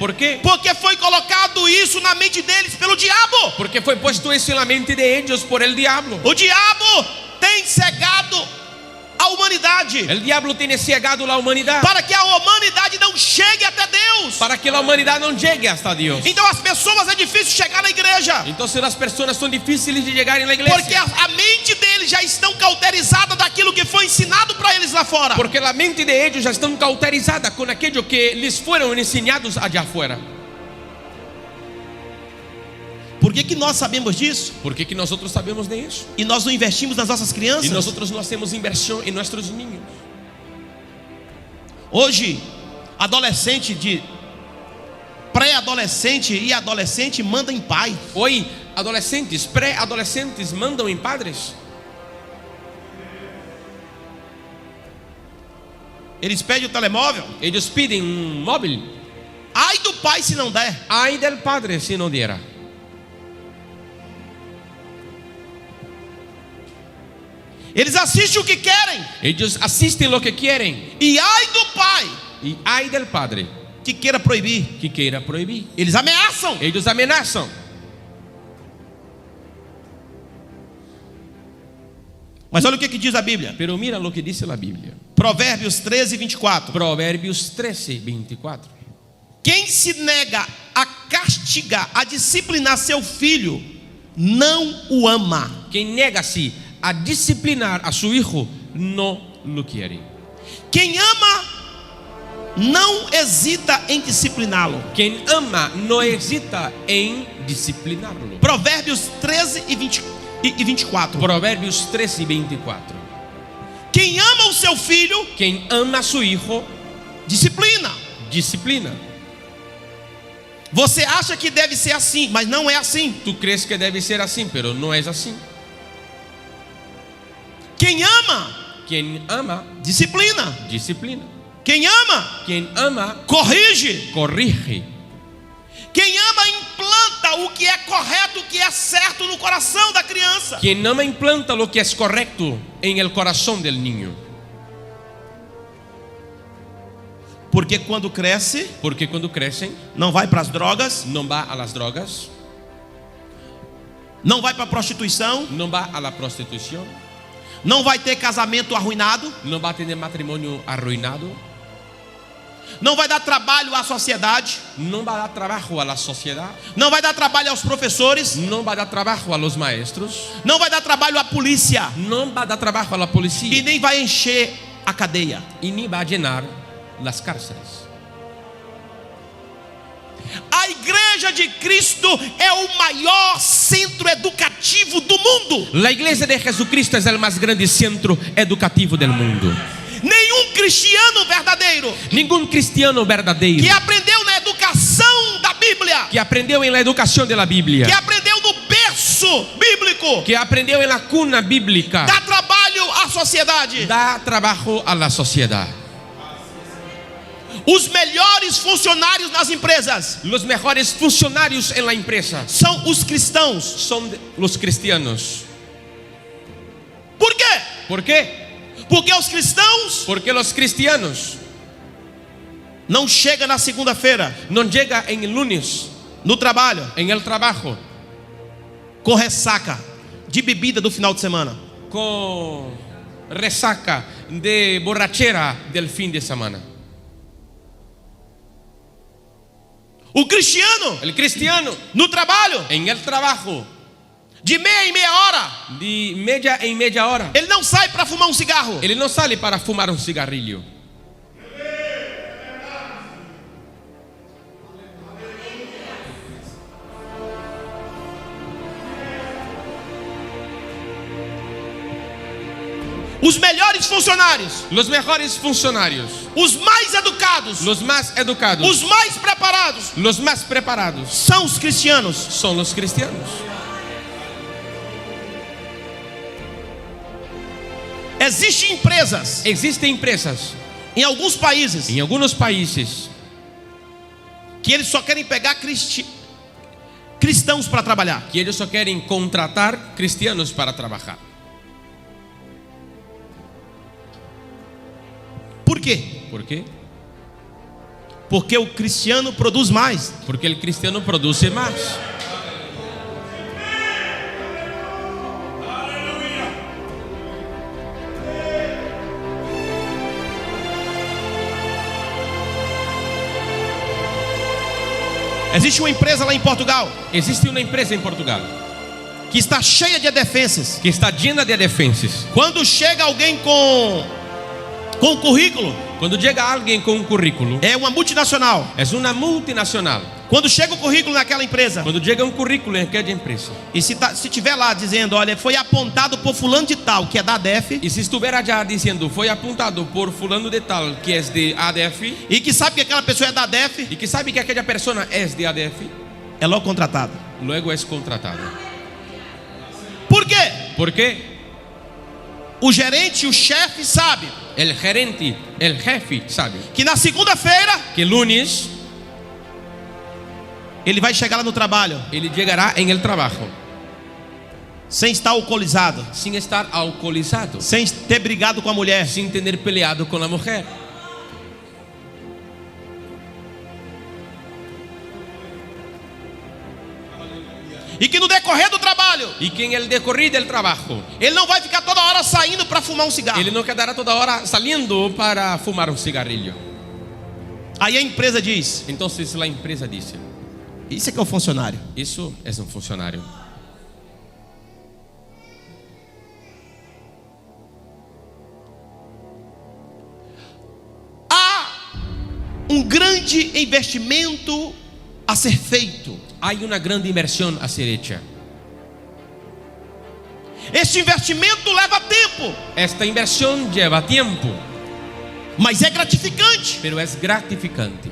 ¿Por qué? Porque foi colocado isso na mente deles pelo diabo. Porque fue puesto eso en la mente de ellos por el diablo. O diabo tem cegado a humanidade, El diablo tiene ciegado la humanidad para que a humanidade não chegue até Deus. para que la humanidad no llegue hasta Dios. Então as pessoas, é difícil chegar na igreja, Entonces las personas son difíciles de llegar en la porque iglesia. a mente deles já estão cauterizadas daquilo que foi ensinado para eles lá fora. Porque la mente de ellos ya están cauterizadas con aquello que les fueron enseñados allá afuera. Por que nós sabemos disso? ¿Por qué que nosotros sabemos de eso? E nós não investimos nas nossas crianças? Y nosotros no hacemos inversión en nuestros niños. Hoje, adolescente de pré-adolescente e adolescente manda em pai. Hoy, adolescentes, pré-adolescentes mandan en padres. Eles pedem o telemóvel. Ellos piden un móvil. Ai do pai se não der. Ay del padre si no diera. Eles assistem o que querem. Ellos asisten lo que quieren. E ai do pai Y ay del padre que queira proibir. que quiera prohibir. Eles ameaçam. Ellos amenazan. Mas olha o que diz a Bíblia. Pero mira lo que dice la Biblia. Provérbios 13, 24. Proverbios 13, 24. Quem se nega a castigar, a disciplinar seu filho, não o ama. Quien niega-se a disciplinar a su hijo no lo quiere. Quem ama não hesita em discipliná-lo. Quien ama no hesita en disciplinarlo. Provérbios 13 e 24. Proverbios 13 y 24. Quem ama o seu filho, Quien ama a su hijo, disciplina. disciplina. Você acha que deve ser assim, mas não é assim. Tú crees que debe ser así, pero no es así. Quem ama, Quien ama, disciplina. disciplina. Quem ama, Quien ama, corrige. corrige. Quem ama, implanta o que é correto, o que é certo no coração da criança. Quien ama implanta lo que es correcto en el corazón del niño. Porque quando cresce, Porque cuando crecen, não vai para as drogas, no va a las drogas, não vai para a prostituição, no va a la prostitución, não vai ter casamento arruinado, no va a tener matrimonio arruinado, não vai dar trabalho à sociedade, no va a dar trabajo a la sociedad, não vai dar trabalho aos professores, no va a dar trabajo a los maestros, não vai dar trabalho à polícia no va a dar trabajo a la e policía nem vai encher a cadeia. y ni va a llenar las cárceles. A igreja de Cristo é o maior centro educativo do mundo. La iglesia de Jesucristo es el más grande centro educativo del mundo. Nenhum cristiano verdadeiro Ningún cristiano verdadeiro que aprendeu na educação da Bíblia, que aprendió en la educación de la Biblia, que aprendeu no berço bíblico, que aprendió en la cuna bíblica, dá trabalho à sociedade. da trabajo a la sociedad. Os melhores funcionários nas empresas Los mejores funcionarios en la empresa são os cristãos. son los cristianos. Por quê? ¿Por qué? Porque os cristãos Porque los cristianos não chegam na segunda-feira no llegan en el lunes no trabalho en el trabajo com ressaca de bebida do final de semana. con resaca de borrachera del fin de semana. O cristiano El cristiano no trabalho, en el trabajo de meia em meia hora, de media en media hora, ele não sai para fumar um cigarro. él no sale para fumar un cigarrillo. Os melhores funcionários, Los mejores funcionarios, os mais educados, los más educados, os mais preparados los más preparados são os cristianos. son los cristianos. Existem empresas Existen empresas em alguns países en algunos países que eles só querem pegar cristãos para trabalhar. que ellos solo quieren contratar cristianos para trabajar. Por quê? ¿Por qué? Porque o cristiano produz mais. Porque el cristiano produce más. Existe uma empresa lá em Portugal Existe una empresa en Portugal que está cheia de defensas. que está llena de defensas. Quando chega alguém com currículo, Cuando llega alguien con un currículo, é uma multinacional. es una multinacional. Quando chega o currículo naquela empresa, Cuando llega un currículo en aquella empresa, e se tiver lá dizendo, olha, foi apontado por fulano de tal, que é da ADEF, y si estuviera ya diciendo fue apuntado por fulano de tal que es de ADF, e que sabe que aquela pessoa é da ADEF, y que sabe que aquella persona es de ADF, é logo contratado. luego es contratado. Por quê? ¿Por qué? O gerente, o chefe sabe El gerente, el jefe sabe que na segunda-feira que lunes ele vai chegar lá no trabalho él llegará en el trabajo sem estar alcoolizado, sin estar alcoholizado, sem ter brigado com a mulher, sin tener peleado con la mujer. e que no decorrer do trabalho Y que en el decorrer del trabajo ele não vai ficar toda hora saindo para fumar um cigarro. él no quedará toda hora saliendo para fumar un cigarrillo. Aí a empresa diz: Entonces la empresa dice, isso é que é o funcionário. eso es un funcionario. Há um grande investimento a ser feito. Hay una gran inversión a ser hecha. Este investimento leva tempo, Esta inversión lleva tiempo, mas é gratificante. pero es gratificante.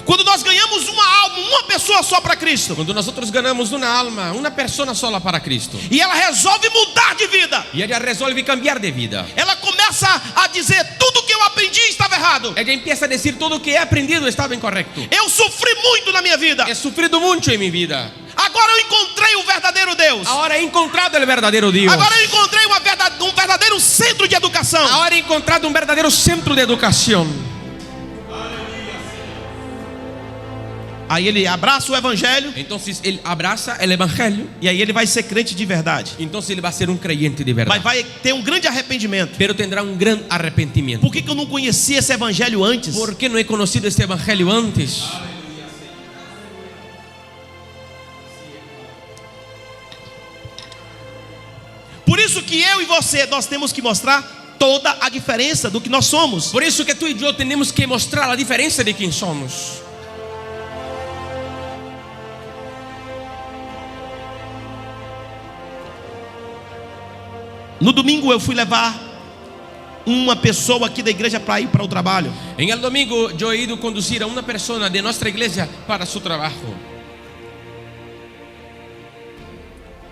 Quando nós ganhamos uma alma, uma pessoa só para Cristo, Cuando nosotros ganamos una alma, una persona sola para Cristo, e ela resolve mudar de vida, y ella resuelve cambiar de vida, ela começa a dizer: tudo que eu aprendi estava errado. ella empieza a decir todo lo que he aprendido estaba incorrecto. Eu sofri muito na minha vida. He sufrido mucho en mi vida. Agora eu encontrei o verdadeiro Deus. Ahora he encontrado el verdadero Dios. Agora eu encontrei um verdadeiro centro de educação. Ahora he encontrado un verdadero centro de educación. Aí ele abraça o evangelho Entonces él abraza el evangelio. e aí ele vai ser crente de verdade. Entonces él va a ser un creyente de Mas verdad. vai ter um grande arrependimento. Pero tendrá un gran arrepentimiento. Por que eu não conhecia esse evangelho antes? ¿Por qué no he conocido este evangelio antes? Por isso que eu e você, nós temos que mostrar toda a diferença do que nós somos. Por eso que tú y yo tenemos que mostrar la diferencia de quién somos. No domingo eu fui levar uma pessoa aqui da igreja para ir para o trabalho. En el domingo yo he ido a conducir a una persona de nuestra iglesia para su trabajo.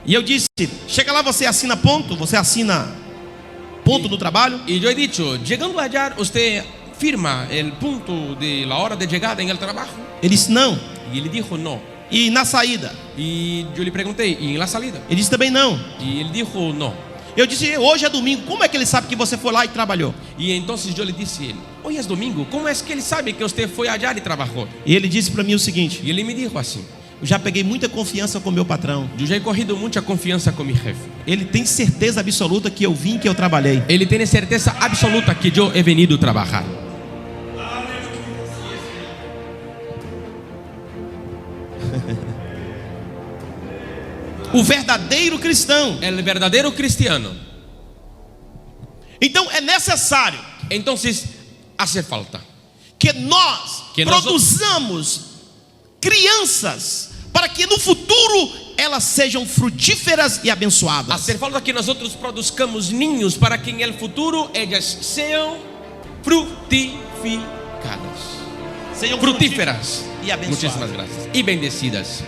E eu disse: chega lá, você assina ponto, você assina ponto do trabalho. Y yo he dicho, llegando allá, usted firma el punto de la hora de llegada en el trabajo. Ele disse: não. Y él dijo no. E na saída? Y yo le pregunté, ¿y en la salida? Ele disse também não. Y él dijo no. Eu disse: hoje é domingo, como é que ele sabe que você foi lá e trabalhou? Y entonces yo le dije a él: hoy es domingo, ¿cómo es que él sabe que usted fue allá y trabajó? E ele disse para mim o seguinte: Y él me dijo así: eu já peguei muita confiança com meu patrão. yo ya he cogido mucha confianza con mi jefe. Ele tem certeza absoluta que eu vim, que eu trabalhei. Él tiene certeza absoluta que yo he venido a trabajar. O verdadeiro cristão. El verdadero cristiano. Então é necessário Entonces hace falta que nós Que nós- produzamos crianças para que no futuro elas sejam frutíferas e abençoadas. hacer falta que nosotros produzcamos niños para que en el futuro ellas sean fructificadas, Sejam fructíferas e abençoadas. Muchísimas gracias y bendecidas.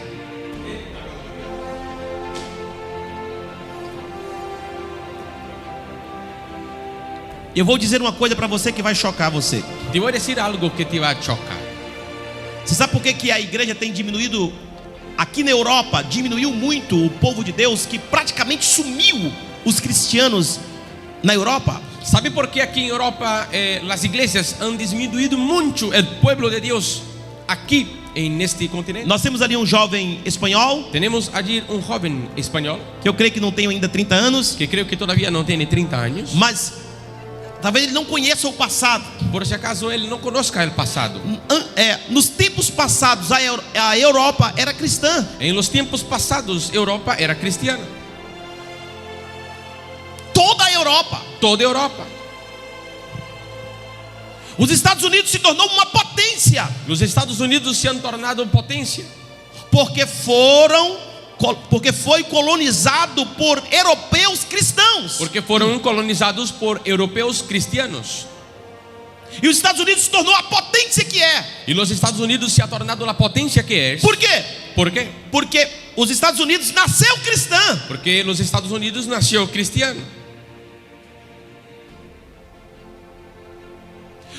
Eu vou dizer uma coisa para você que vai chocar você. Te voy a decir algo que te va a chocar. Você sabe por que a igreja tem diminuído? Aqui na Europa diminuiu muito o povo de Deus, que praticamente sumiu os cristianos na Europa. ¿Sabe por qué aquí en Europa las iglesias han disminuido mucho el pueblo de Dios aquí en este continente? Nós temos ali um jovem espanhol, Tenemos allí un joven español que eu creio que não tem ainda 30 anos, que creo que todavía no tiene 30 años. mas talvez ele não conheça o passado. Por si acaso él no conozca el pasado. Nos tempos passados a Europa era cristã. En los tiempos pasados Europa era cristiana. Toda a Europa. Toda Europa. Os Estados Unidos se tornou uma potência, Los Estados Unidos se han tornado potencia porque foi colonizado por europeus cristãos. porque fueron colonizados por europeos cristianos. E os Estados Unidos se tornou a potência que é. Y los Estados Unidos se ha tornado la potencia que es. Por quê? ¿Por qué? Porque os Estados Unidos nasceu cristã. Porque los Estados Unidos nació cristiano.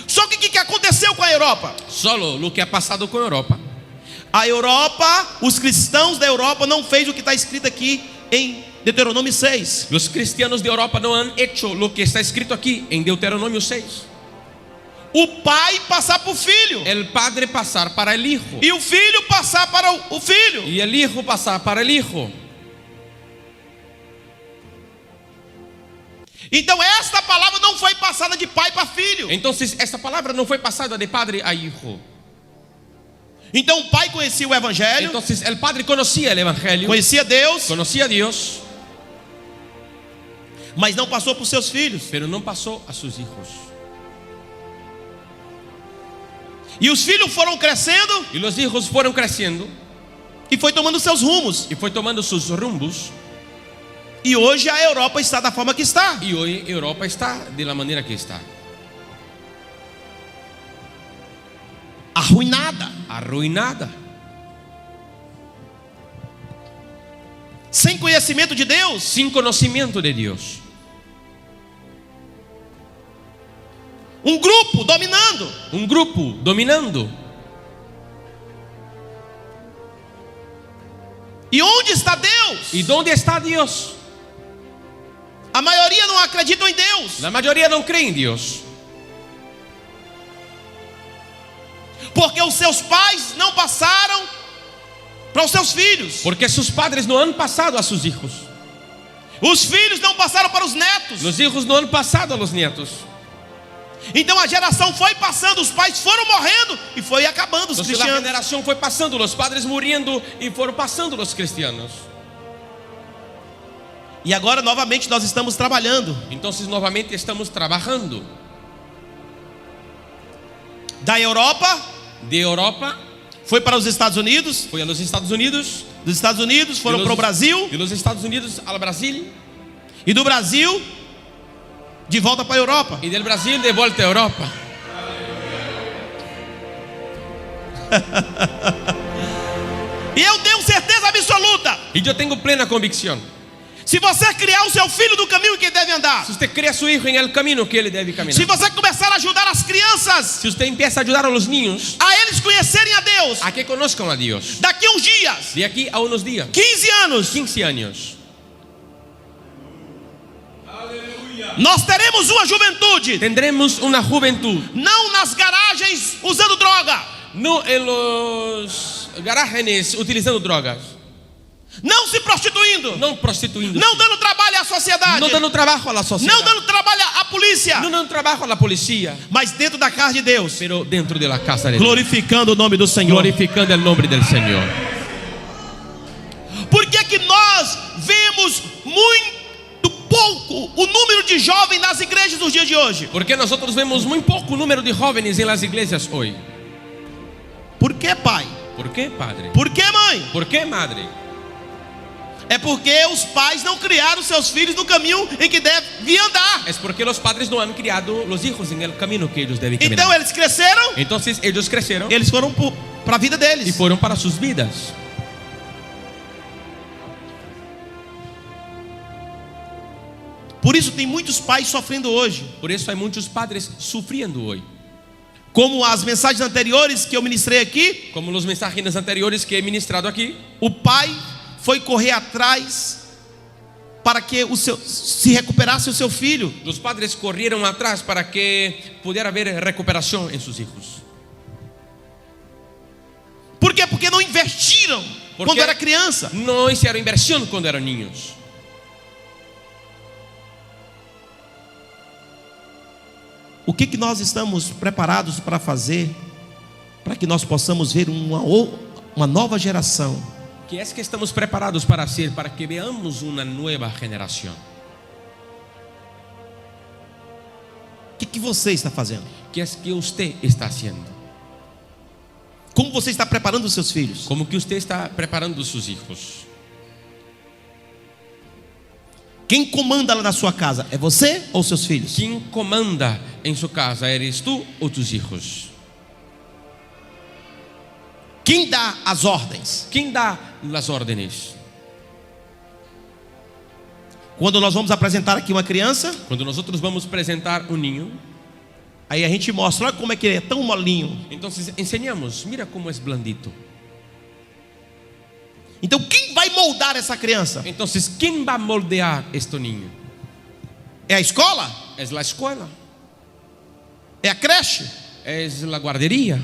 Só que o que aconteceu com a Europa? Solo lo que ha pasado con Europa. A Europa, os cristãos da Europa não fez o que está escrito aqui em Deuteronômio 6. Los cristianos de Europa no han hecho lo que está escrito aquí en Deuteronomio 6. O pai passar para o filho, El padre pasar para el hijo e o filho passar para o filho. y el hijo pasar para el hijo. Então esta palavra não foi passada de pai para filho. Entonces esta palabra no fue pasada de padre a hijo. Então o pai conhecia o evangelho, Entonces el padre conocía el evangelio, conhecia Deus, conocía a Dios, mas não passou para os seus filhos. pero no pasó a sus hijos. E os filhos foram crescendo Y los hijos fueron creciendo e foi tomando seus rumos. y fue tomando sus rumbos. E hoje a Europa está da forma que está. Y hoy Europa está de la manera que está, Arruinada, arruinada, sem conhecimento de Deus, sin conocimiento de Dios. um grupo dominando. Un grupo dominando. E onde está Deus? ¿Y dónde está Dios? A maioria não acredita em Deus, La mayoría no cree en Dios, porque os seus pais não passaram para os seus filhos. porque sus padres no han pasado a sus hijos. Os filhos não passaram para os netos. Los hijos no han pasado a los nietos. Então a geração foi passando, os pais foram morrendo e foi acabando os Entonces la cristianos. generación fue pasando, los padres muriendo y fueron pasando los cristianos. E agora novamente nós estamos trabalhando. Entonces nuevamente estamos trabajando. Da Europa De Europa foi para os Estados Unidos, fue a los Estados Unidos, dos Estados Unidos foram para o Brasil, de los Estados Unidos al Brasil e do Brasil de volta para a Europa. y del Brasil de vuelta a Europa. E eu tenho certeza absoluta, Y yo tengo plena convicción, se você criar o seu filho no caminho que ele deve andar, si usted crea a su hijo en el camino que él debe se caminar, você começar a ajudar as crianças si usted empieza a ayudar a los niños a eles conhecerem a Deus, a que conozcan a Dios, daqui a uns dias, de aquí a unos días, 15 anos, 15 años, Nós teremos uma juventude, Tendremos una juventud, não nas garagens usando droga, no en los garajes utilizando drogas, não se prostituindo, no prostituindo, não dando trabalho à sociedade, no dando trabajo a la sociedad, não dando trabalho à polícia, no dando trabajo a la policía, mas dentro da casa de Deus, pero dentro de la casa de Dios, glorificando o nome do Senhor. glorificando el nombre del Señor. Por que nós vemos muito pouco o número de jovens nas igrejas dos dias de hoje? Porque nosotros vemos muy poco número de jóvenes en las iglesias hoy. Por que, pai? ¿Por qué, padre? Por que, mãe? ¿Por qué, madre? É porque os pais não criaram seus filhos no caminho em que devem andar. Es porque los padres no han criado los hijos en el camino que ellos deben Então caminar. eles cresceram, Entonces ellos crecieron eles foram para a vida y deles. fueron para sus vidas. Por isso tem muitos pais sofrendo hoje. Por eso hay muchos padres sufriendo hoy. Como as mensagens anteriores que eu ministrei aqui, Como los mensajes anteriores que he ministrado aquí, o pai foi correr atrás para que se recuperasse o seu filho. los padres corrieron atrás para que pudiera haber recuperación en sus hijos. Por quê? Porque não investiram Por quando quê? era criança. No hicieron inversión cuando eran niños. O que nós estamos preparados para fazer para que nós possamos ver uma nova geração ¿Qué es que estamos preparados para hacer para que veamos una nueva generación? O que você está fazendo? ¿Qué es que usted está haciendo? Como você está preparando os seus filhos? ¿Cómo que usted está preparando sus hijos? Quem comanda lá na sua casa? É você ou seus filhos? ¿Quién comanda en su casa? ¿Eres tú o tus hijos? Quem dá as ordens? ¿Quién da las órdenes? Quando nós vamos apresentar aqui uma criança, Cuando nosotros vamos a presentar un niño, aí a gente mostra, olha como é que ele é tão molinho. entonces enseñamos, mira cómo es blandito. Então quem vai moldar essa criança? Entonces, ¿quién va a moldear este niño? É a escola? ¿Es la escuela? É a creche? ¿Es la guardería?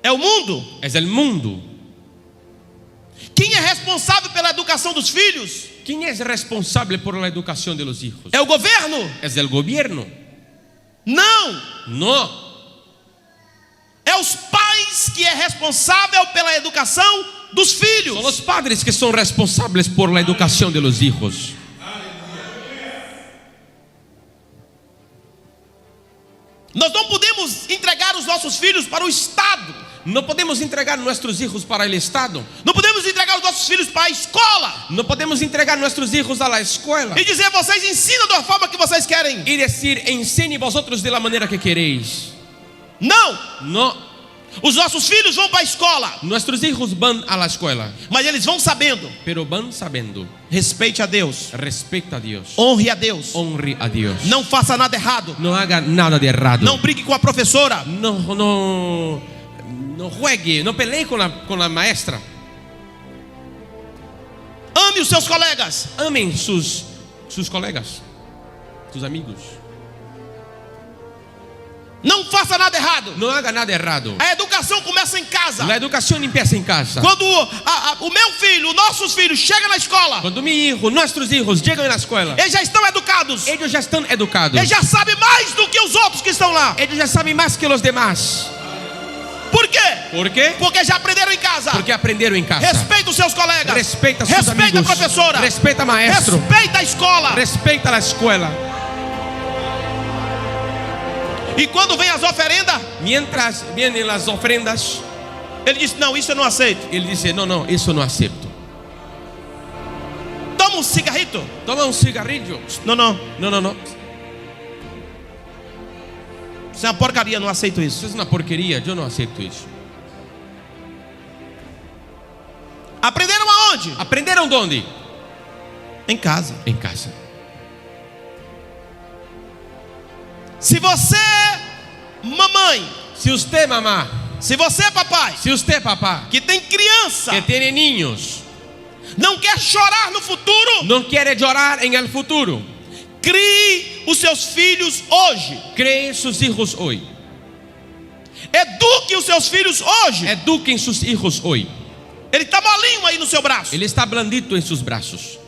É o mundo? ¿Es el mundo? Quem é responsável pela educação dos filhos? ¿Quién es responsable por la educación de los hijos? É o governo? ¿Es el gobierno? Não. No. É os pais que é responsável pela educação dos filhos. Son los padres que son responsables por la educación de los hijos. Nós não podemos entregar os nossos filhos para o Estado. No podemos entregar nuestros hijos para el Estado. Não podemos entregar os nossos filhos para a escola No podemos entregar nuestros hijos a la escuela e dizer, vocês ensinam da forma que vocês querem. y decir, enseñe vosotros de la manera que queréis. Não. No. Os nossos filhos vão para a escola, Nuestros hijos van a la escuela, mas eles vão sabendo. pero van sabiendo. Respeite a Deus. Respeta a Dios. Honre a Deus. Honre a Dios. Não faça nada errado. No haga nada de errado. Não brigue com a professora. No juegue, no pelee con la maestra. Ame os seus colegas. Amen sus colegas, sus amigos. Não faça nada errado. No haga nada errado. A educação começa em casa. La educación empieza en casa. Quando o meu filho, nossos filhos chegam na escola, Cuando mi hijo, nuestros hijos llegan a la escuela, eles já estão educados. ellos ya están educados. Eles já sabem mais do que os outros que estão lá. Ellos ya saben más que los demás. Por quê? ¿Por qué? Porque já aprenderam em casa. Porque aprendieron en casa. Respeita os seus colegas. Respeita a sus Respeita amigos. a professora. Respeta maestro. Respeita a escola. Respeta la escuela. E quando vem as oferendas, Mientras vienen las ofrendas, ele diz, não, isso eu não aceito. él dice, no, eso no acepto. Toma um cigarrito. Toma un cigarrillo. Não. No. Isso é uma porcaria, não aceito isso. Eso es una porquería, yo no acepto eso. Aprenderam aonde? ¿Aprendieron dónde? Em casa. En casa. Se você, mamãe, Si usted, mamá, se você, papai, si usted, papá, que tem criança, que tiene niños, não quer chorar no futuro, no quiere llorar en el futuro, Crie os seus filhos hoje. Creen sus hijos hoy. Eduque os seus filhos hoje. Eduquen sus hijos hoy. Ele está molinho aí no seu braço. Ele está blandito en sus brazos.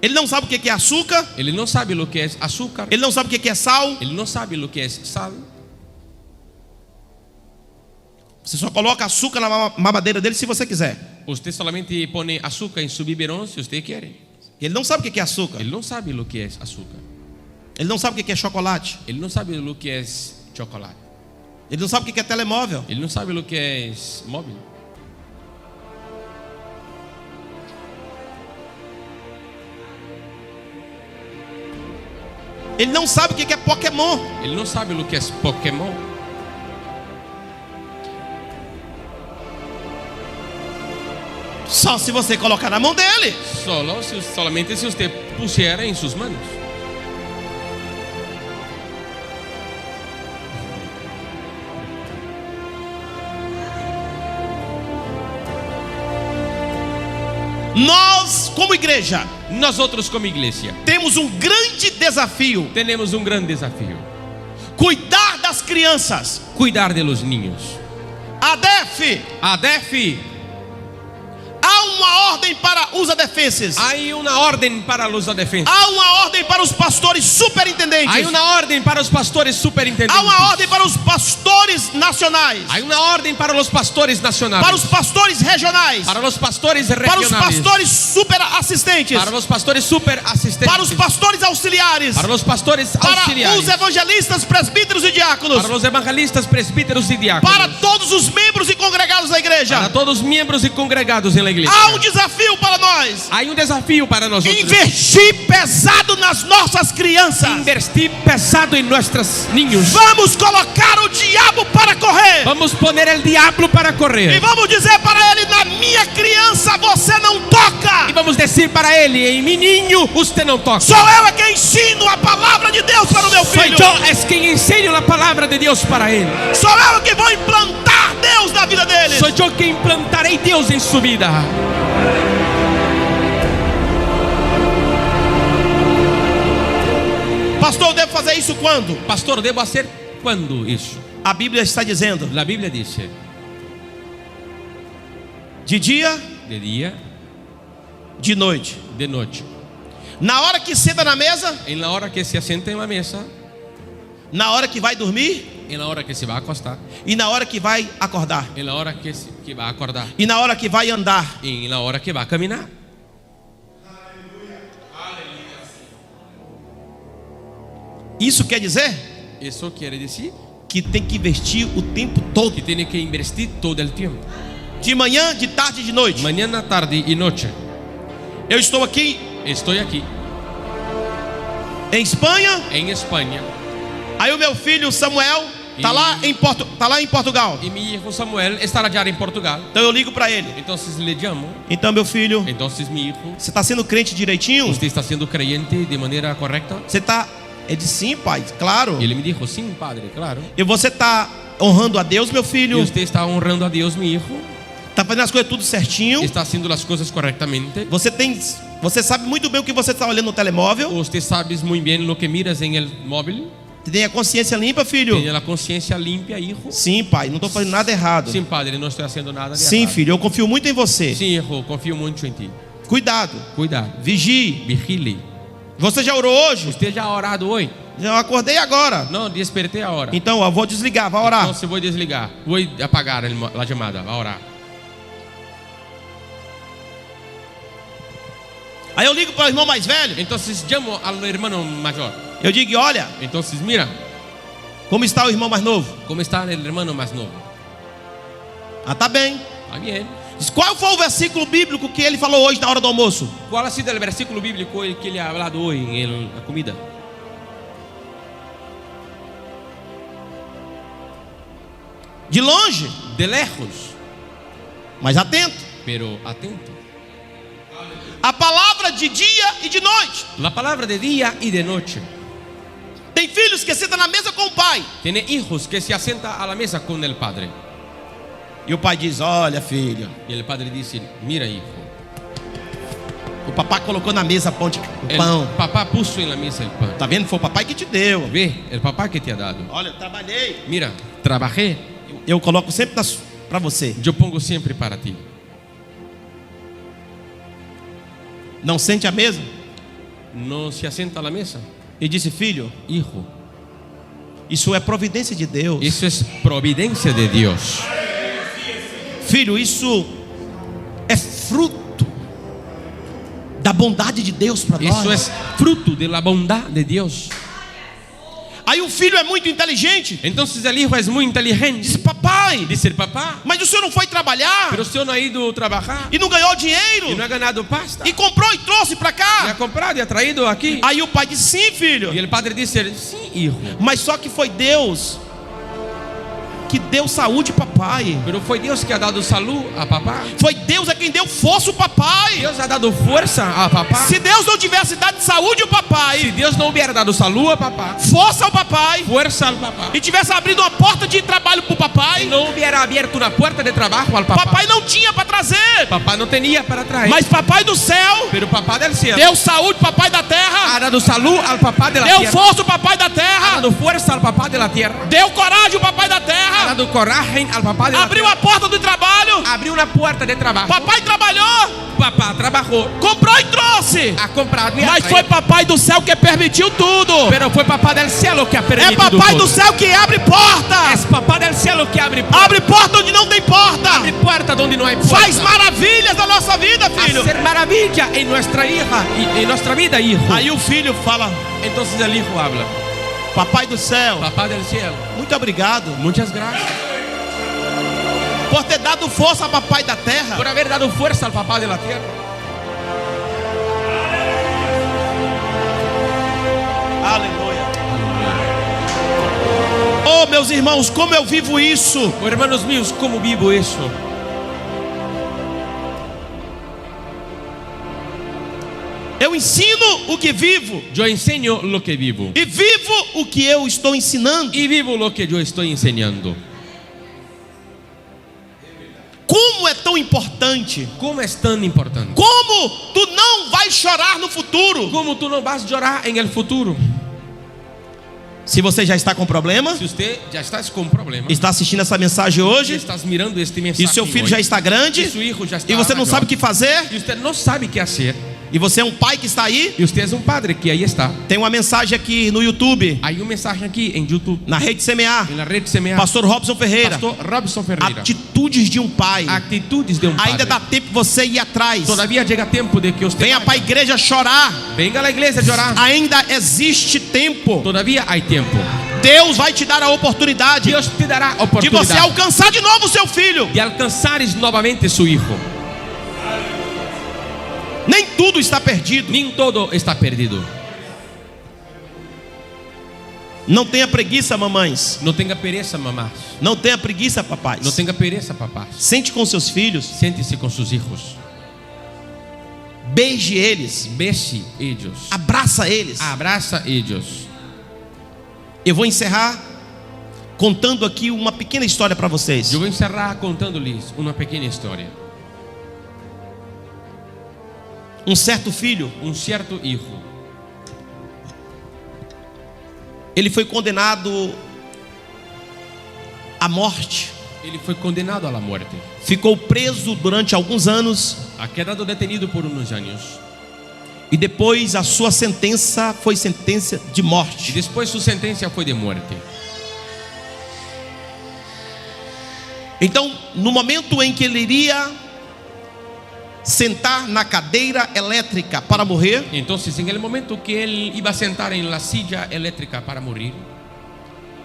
Ele não sabe o que é açúcar. Ele não sabe lo que es azúcar. Ele não sabe o que é sal. Ele não sabe lo que es sal. Você só coloca açúcar na mamadeira dele se você quiser. Usted solamente pone azúcar en su biberón si usted quiere. Ele não sabe o que é açúcar. Ele não sabe lo que es azúcar. Ele não sabe o que é chocolate. Ele não sabe lo que es chocolate. Ele não sabe o que é telemóvel. Ele não sabe lo que es móvil. Ele não sabe o que é Pokémon. Ele não sabe lo que es Pokémon. Só se você colocar na mão dele. Solamente si usted pusiera en sus manos. Nós, como igreja, Nosotros como iglesia temos um grande desafio: tenemos un gran desafío. cuidar das crianças. Cuidar de los niños. ADEF, ADEF, há uma ordem para os adefenses. hay una orden para los adefensos. Há uma ordem para os pastores superintendentes. Hay una orden para los pastores superintendentes. Há uma ordem para os pastores nacionais. Hay una orden para los pastores nacionales. Para os pastores regionais. Para los pastores Para os regionales. pastores superassistentes. Para los pastores super asistentes. Para os pastores auxiliares. Para los pastores Para auxiliares. os evangelistas, presbíteros e diáconos. Para los evangelistas, presbíteros y diáconos. Para todos os membros e congregados da igreja. Para todos los miembros y congregados en la iglesia. Há um desafio para nós: Hay un desafío para nosotros. investir pesado nas nossas crianças. Invertir pesado en nuestros niños. Vamos colocar o diabo para correr. Vamos a poner el diablo para E correr. vamos dizer para ele: na minha criança você não toca. Y vamos a decir para él, en mi niño usted no toca. Sou eu é quem ensino a palavra de Deus para o meu Soy filho. yo es quien enseño la palabra de Dios para él. Sou eu que vou implantar Deus na vida dele. Soy yo que implantaré Dios en su vida. Pastor, eu devo fazer isso quando? Pastor, ¿debo hacer cuándo eso? A Bíblia está dizendo: La Biblia dice, de dia, de día, de noite. de noche. Na hora que senta na mesa, En la hora que se asienta en la mesa, na hora que vai dormir en la hora que se va a acostar, e na hora que vai acordar en la hora que va a acordar, e na hora que vai andar. en la hora que va a caminar. Isso quer dizer Eso quiere decir que tem que investir o tempo todo, que tiene que invertir todo el tiempo. de manhã, de tarde e de noite. Mañana, tarde y noche. Eu estou aqui Estoy aquí em Espanha. en España Aí o meu filho Samuel tá lá em Portugal. y mi hijo Samuel está allá en Portugal. Então eu ligo para ele: Entonces le llamo. então meu filho, Entonces mi hijo, você está sendo crente direitinho? ¿usted está siendo creyente de manera correcta? Você está? Ele disse: sim, pai, claro. Y él me dijo, sí, padre, claro. E você está honrando a Deus, meu Y filho? usted está honrando a Dios, mi hijo. Está fazendo as coisas tudo certinho? Está haciendo las cosas correctamente. Você sabe muito bem o que você está olhando no telemóvel? Usted sabe muy bien lo que miras en el móvil. Tem a consciência limpa, filho? Tiene la conciencia limpia, hijo. Sim, pai, não estou fazendo nada errado. Sí, padre, no estoy haciendo nada de Sim, errado. filho, eu confio muito em você. Sí, hijo, confío mucho en ti. Cuidado, Cuidado, vigie. vigile. Você já orou hoje? ¿Usted ya ha orado hoy? Já acordei agora. No, desperté ahora. Então, eu vou desligar, vai orar. Entonces voy a desligar, voy a apagar la llamada, va a orar. Aí eu ligo para o irmão mais velho. Entonces llamo al hermano mayor. Eu digo: olha, Entonces mira, como está o irmão mais novo? ¿cómo está el hermano más nuevo? Ah, tá bem. Está bien. Diz: qual foi o versículo bíblico que ele falou hoje na hora do almoço? ¿Cuál ha sido el versículo bíblico que le ha hablado hoy en la comida? De longe, De lejos, mas atento. pero atento. A palavra de dia e de noite. La palabra de día y de noche. Tem filhos que sentam na mesa com o pai. Tiene hijos que se asienta a la mesa con el padre. E o pai diz: olha, filho, Y el padre dice, mira hijo, O papai colocou na mesa o pão. Papá puso en la mesa el pan. Tá vendo? Foi o papai que te deu. Ve, el papá que te ha dado. Olha, eu trabalhei. Mira, trabajé. Eu coloco sempre para você. Yo pongo siempre para ti. Não sente a mesa? No se asienta a la mesa. E disse: filho, Hijo, isso é providência de Deus. eso es providencia de Dios. Filho, isso é fruto da bondade de Deus para Eso nós. es fruto de la bondad de Dios. Aí o filho é muito inteligente. Entonces el hijo es muy inteligente. Diz: papai, Dice el papá, mas o senhor não foi trabalhar pero usted no ha ido a trabajar e não ganhou dinheiro y no ha ganado pasta. e comprou e trouxe para Y ha cá? comprado y ha traído aquí. Aí o pai disse: sim, filho. Y el padre dice, sí, hijo. Mas só que foi Deus que deu saúde para papai. Pero fue Dios que ha dado salud a papá. Foi Deus quem deu força ao papai. Dios ha dado fuerza a papá. Se Deus não tivesse dado saúde ao Si papai, Dios no hubiera dado salud a papá, força ao papai, fuerza al papá, e tivesse abrido uma porta de trabalho para o y papai, no hubiera abierto una puerta de trabajo al papá, papai não tinha para trazer. papá no tenía para traer. Mas papai do céu Pero papá del cielo deu saúde ao papai da terra, ha dado salud al papá de la deu tierra, força ao papai da ha terra, dado fuerza al papá de la tierra, deu coragem ao papai da ha terra, dado coraje al papá de la abriu tierra, a porta do trabalho. abrió una puerta de trabajo. Papai trabalhou, Papá trabajó, comprou e trouxe. ha comprado y ha Mas traído. foi papai do céu que permitiu tudo. Pero fue papá del cielo que ha É permitido papai todo. do céu que abre porta. Es papá del cielo que abre puerta. Abre porta onde não tem porta. Abre puerta donde no hay puerta. Faz maravilhas na nossa vida, filho. Hacer maravilla en nuestra hija y en nuestra vida, hijo. Aí o filho fala: Entonces el hijo habla. papai do céu, Papá del cielo, muito obrigado muchas gracias por ter dado força a papai da terra. por haber dado fuerza al papá de la tierra. Aleluia. Oh, meus irmãos, como eu vivo isso. Oh, hermanos míos, ¿cómo vivo eso? Eu ensino o que vivo Yo enseño lo que vivo e vivo o que eu estou ensinando. y vivo lo que yo estoy enseñando. Como é tão importante. ¿Cómo es tan importante? Como tu não vai chorar no futuro. ¿Cómo tú no vas a llorar en el futuro? Se você já está com problema, Si usted ya estás con problemas está assistindo essa mensagem y hoje, estás mirando este e mensaje seu filho hoy, já está grande, y su hijo ya está e você não mayor, sabe o que fazer, y usted no sabe qué hacer, e você é um pai que está aí, y usted es un padre que ahí está. tem uma mensagem aqui no YouTube, Hay un mensaje aquí en YouTube, na rede CMA, en la red CMA. Pastor Robson Ferreira. Pastor Robson Ferreira. Atitudes de um pai. Actitudes de un padre. Ainda dá tempo de você ir atrás. Todavía llega tiempo de que usted Venha para a vaya. igreja chorar. Venga a la iglesia a llorar. Ainda existe tempo. Todavía hay tiempo. Deus vai te dar a oportunidade Dios te dará de você oportunidad alcançar de novo o seu filho. de alcanzares nuevamente su hijo. Nem tudo está perdido. Ni todo está perdido. Não tenha preguiça, mamães. No tenga pereza, mamás. Não tenha preguiça, papais. No tenga pereza, papás. Sente com seus filhos. Siéntese con sus hijos. Beije eles. Bese ellos. Abraça eles. Abraza ellos. Eu vou encerrar contando aqui uma pequena história para vocês. Yo voy a encerrar contándoles una pequeña historia. Um certo filho, Un cierto hijo, ele foi condenado à morte. él fue condenado a la muerte. Ficou preso durante alguns anos Ha quedado detenido por unos años. e depois a sua sentença foi sentença de Y morte. después su sentencia fue de muerte. Então, no momento em que ele iria sentar na cadeira elétrica para morrer, Entonces, en el momento que él iba a sentar en la silla eléctrica para morir,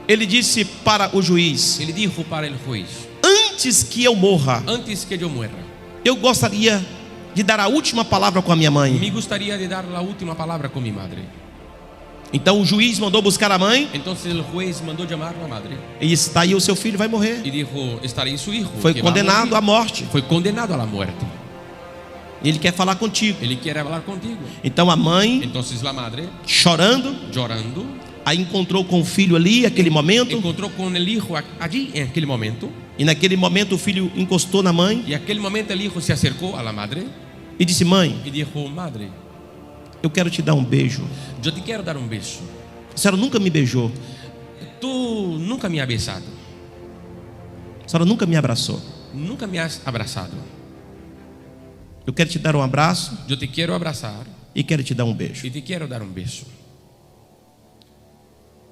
ele disse para o juiz: él dijo para el juez: antes que eu morra, antes que yo muera, eu gostaria de dar a última palavra com a minha mãe. me gustaría de dar la última palabra con mi madre. Então o juiz mandou buscar a mãe Entonces el juez mandó llamar a la madre e disse: está aí, o seu filho vai morrer. y dijo: está ahí su hijo. Foi que va a condenado à morir. morte. Fue condenado a la muerte. Ele quer falar contigo. Él quiere hablar contigo. Então a mãe, Entonces la madre, chorando, llorando, aí encontrou com o filho ali, aquele momento. encontró con el hijo allí en aquel momento. E naquele momento o filho encostou na mãe Y en aquel momento el hijo se acercó a la madre e disse: mãe, y dijo: madre, eu quero te dar um beijo. yo te quiero dar un beso. A senhora nunca me beijou. Tú nunca me has besado, A senhora nunca me abraçou. nunca me has abrazado. Eu quero te dar um abraço Yo te quiero abrazar e quero te dar um beijo. y te quiero dar un beso.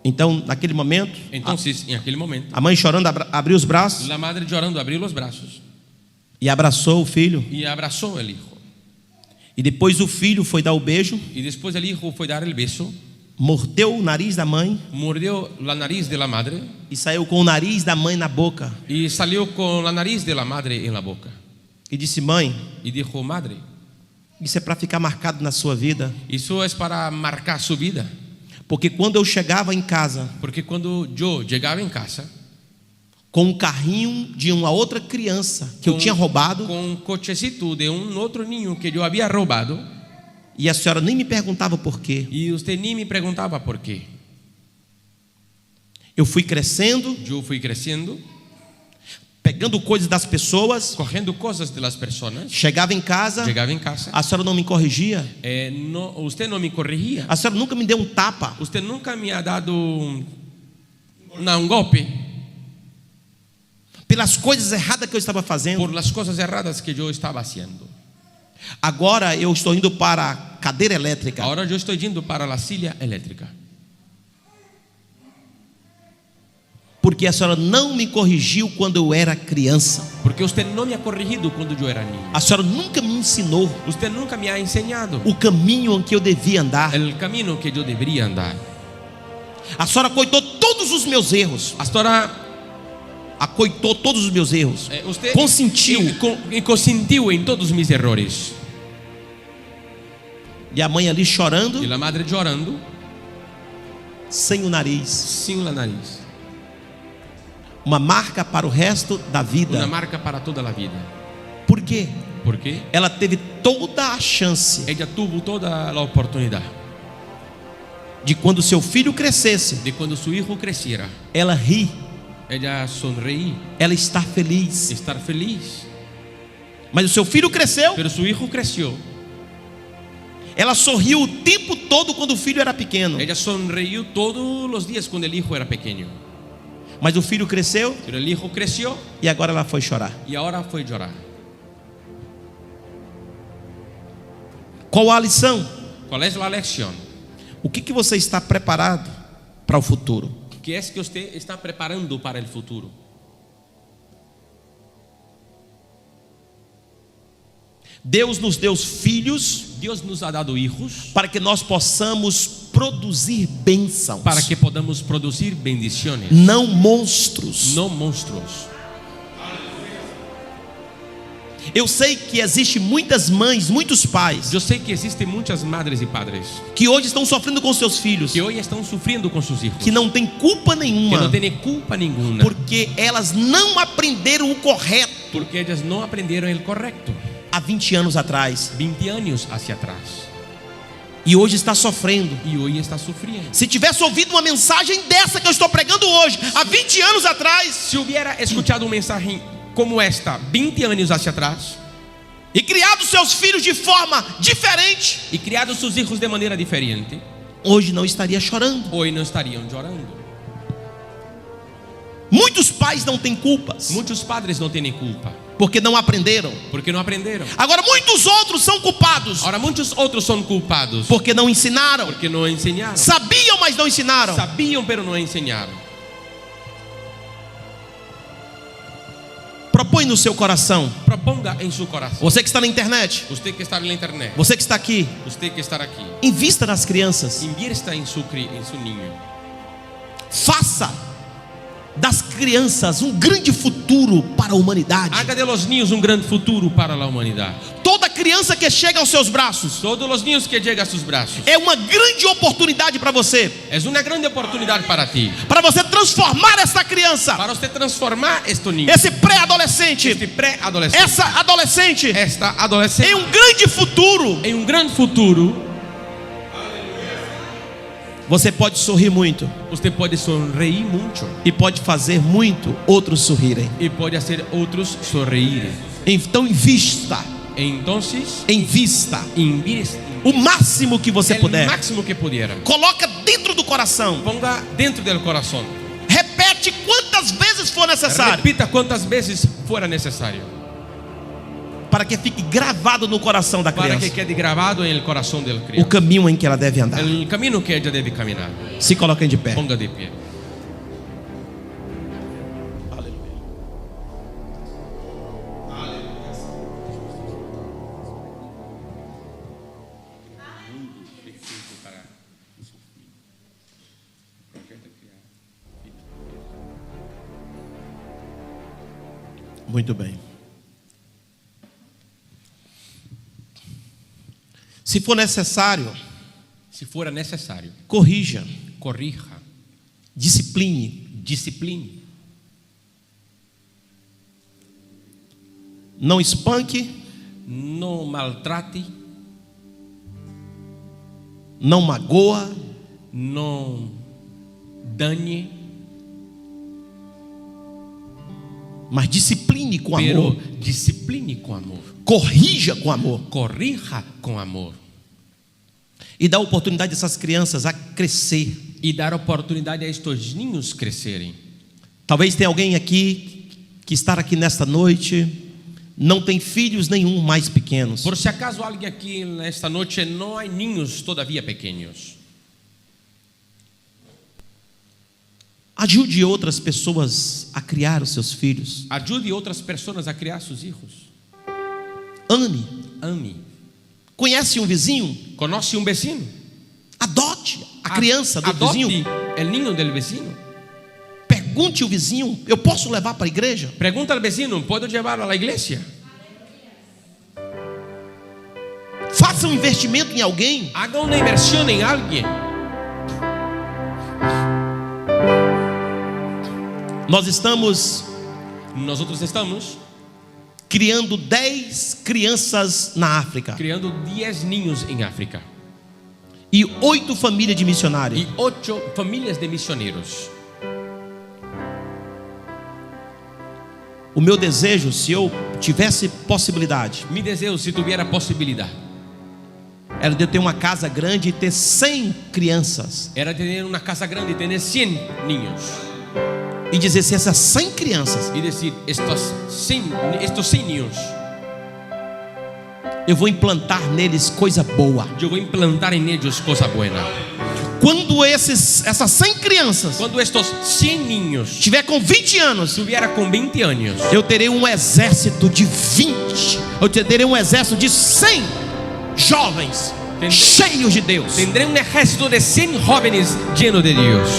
Então, naquele momento, Entonces, en aquel momento, a mãe chorando abriu os braços la madre llorando abrió los brazos e abraçou o filho. y abrazó al hijo. E depois o filho foi dar o beijo, Y después el hijo fue a dar el beso, mordeu o nariz da mãe mordió la nariz de la madre e saiu com o nariz da mãe na boca. y salió con la nariz de la madre en la boca. E disse: mãe, Y dijo: madre, isso é para ficar marcado na sua vida. eso es para marcar su vida. Porque quando eu chegava em casa Porque cuando yo llegaba en casa com um carrinho de uma outra criança que eu tinha roubado, con un cochecito de un otro niño que yo había robado, e a senhora nem me perguntava por quê, y usted ni me preguntaba por qué. eu fui crescendo, Yo fui creciendo, pegando coisas das pessoas, cogiendo cosas de las personas, chegava em casa, llegaba en casa, a senhora não me corrigia, usted no me corregía, a senhora nunca me deu um tapa, usted nunca me ha dado un golpe pelas coisas erradas que eu estava fazendo. por las cosas erradas que yo estaba haciendo. Agora eu estou indo para a cadeira elétrica. Ahora yo estoy yendo para la silla eléctrica, Porque a senhora não me corrigiu quando eu era criança. porque usted no me ha corregido cuando yo era niño. A senhora nunca me ensinou Usted nunca me ha enseñado o caminho em que eu devia andar. el camino que yo debería andar. A senhora coitou todos os meus erros. Hasta ahora Acoitou todos os meus erros. usted Consentiu. y consintió en todos mis errores. E a mãe ali chorando, Y la madre llorando sem o nariz. sin la nariz. Uma marca para o resto da Una vida. marca para toda la vida. Por quê? Porque Ela teve toda a chance ella tuvo toda la oportunidad de, quando seu filho crescesse, de cuando su hijo creciera, ela rir, ella sonreír, ela estar feliz. estar feliz. Mas o seu filho cresceu, Pero su hijo creció. ela sorriu o tempo todo quando o filho era pequeno. Ella sonrió todos los días cuando el hijo era pequeño. Mas o filho cresceu Pero el hijo creció e agora ela foi chorar. y ahora fue a llorar. Qual a lição? ¿Cuál es la lección? O que você está preparado para o futuro? ¿Qué es que usted está preparando para el futuro? Deus nos deu filhos Dios nos ha dado hijos para que nós possamos produzir bênçãos, para que podamos producir bendiciones, não monstros. no monstruos. Eu sei que existe muitas mães, muitos pais Yo sé que existen muchas madres y padres que hoje estão sofrendo com seus filhos, que hoy están sufriendo con sus hijos, que não tem culpa que nenhuma, no tienen culpa ninguna, porque elas não aprenderam o correto porque ellas no aprendieron el correcto há 20 anos atrás 20 años hacia atrás e hoje está sofrendo. y hoy está sufriendo. Se tivesse ouvido uma mensagem dessa que eu estou pregando hoje, há 20 anos atrás, Si hubiera escuchado un mensaje como esta 20 años hacia atrás e criado seus filhos de forma diferente, y criado sus hijos de manera diferente, hoje não estaria chorando. hoy no estarían llorando. Muitos pais não têm culpas, Muchos padres no tienen culpa porque não aprenderam. porque no aprendieron. Agora muitos outros são culpados, Ahora muchos otros son culpados porque não ensinaram. porque no enseñaron. Sabiam, mas não ensinaram. Sabían pero no enseñaron. Propõe no seu coração. Proponga en su corazón. Você que está na internet, Usted que está en la internet, você que está aqui, usted que está aquí, invista nas crianças. invierta en su niño. Faça das crianças um grande futuro para a humanidade. Haga de los niños un gran futuro para la humanidad. Toda criança que chega aos seus braços Todos los niños que llegan a sus brazos é uma grande oportunidade para você, es una grande oportunidad para ti, para você transformar essa criança, para usted transformar estos niños, esse pré-adolescente, este preadolescente, essa adolescente, esta adolescente, em um grande futuro. en un gran futuro. Você pode sorrir muito Usted puede sonreír mucho e pode fazer muito outros sorrirem. y puede hacer otros sonreír. Então invista Entonces, invista investe o máximo que você el puder. máximo que pudiera. Coloca dentro do coração. Ponga dentro del corazón. Repete quantas vezes for necessário, Repita cuantas veces fuera necesario, para que fique gravado no coração da para que criança quede grabado en el corazón del o criado caminho em que ela deve andar. el camino que ella debe caminar. Se coloquem de pé. Ponga de pie. Muito bem. Se for necessário, Si fuera necesario, corrija, corrija, discipline, discipline, não espanque, no maltrate, não magoa, no dañe, mas discipline com pero amor, discipline con amor, corrija com amor corrija con amor e dá oportunidade dessas crianças a crescer. y dar oportunidad a estos niños crecerem. Talvez tenha alguém aqui que está aqui nesta noite, não tem filhos nenhum mais pequenos. Por si acaso alguien aquí esta noche no hay niños todavía pequeños, Ajude outras pessoas a criar os seus filhos. ayude a otras personas a criar sus hijos. Ame. Ame. Conhece um vizinho? ¿Conoce un vecino? Adote a criança do Adopte vizinho. el niño del vecino. Pergunte ao vizinho: eu posso levar para a igreja? Pregunta al vecino, ¿puedo llevarlo a la iglesia? Faça um investimento em alguém. Haga una inversión en alguien. Nosotros estamos criando 10 crianças na África criando 10 niños en África e 8 famílias de missionários. y 8 familias de misioneros. O meu desejo, se eu tivesse possibilidade, Mi deseo, si tuviera posibilidad, era de eu ter uma casa grande e ter 100 crianças era tener una casa grande y tener 100 niños e dizer assim: essas 100 crianças y decir, estos 100 niños, eu vou implantar neles coisa boa. yo voy a implantar en ellos cosa buena. Quando essas 100 crianças Cuando estos 100 niños tiver com 20 anos, estuviera con 20 años, eu terei um exército de 20. Eu terei um exército de 100 jovens cheios de Deus. tendré un ejército de 100 jóvenes llenos de Dios.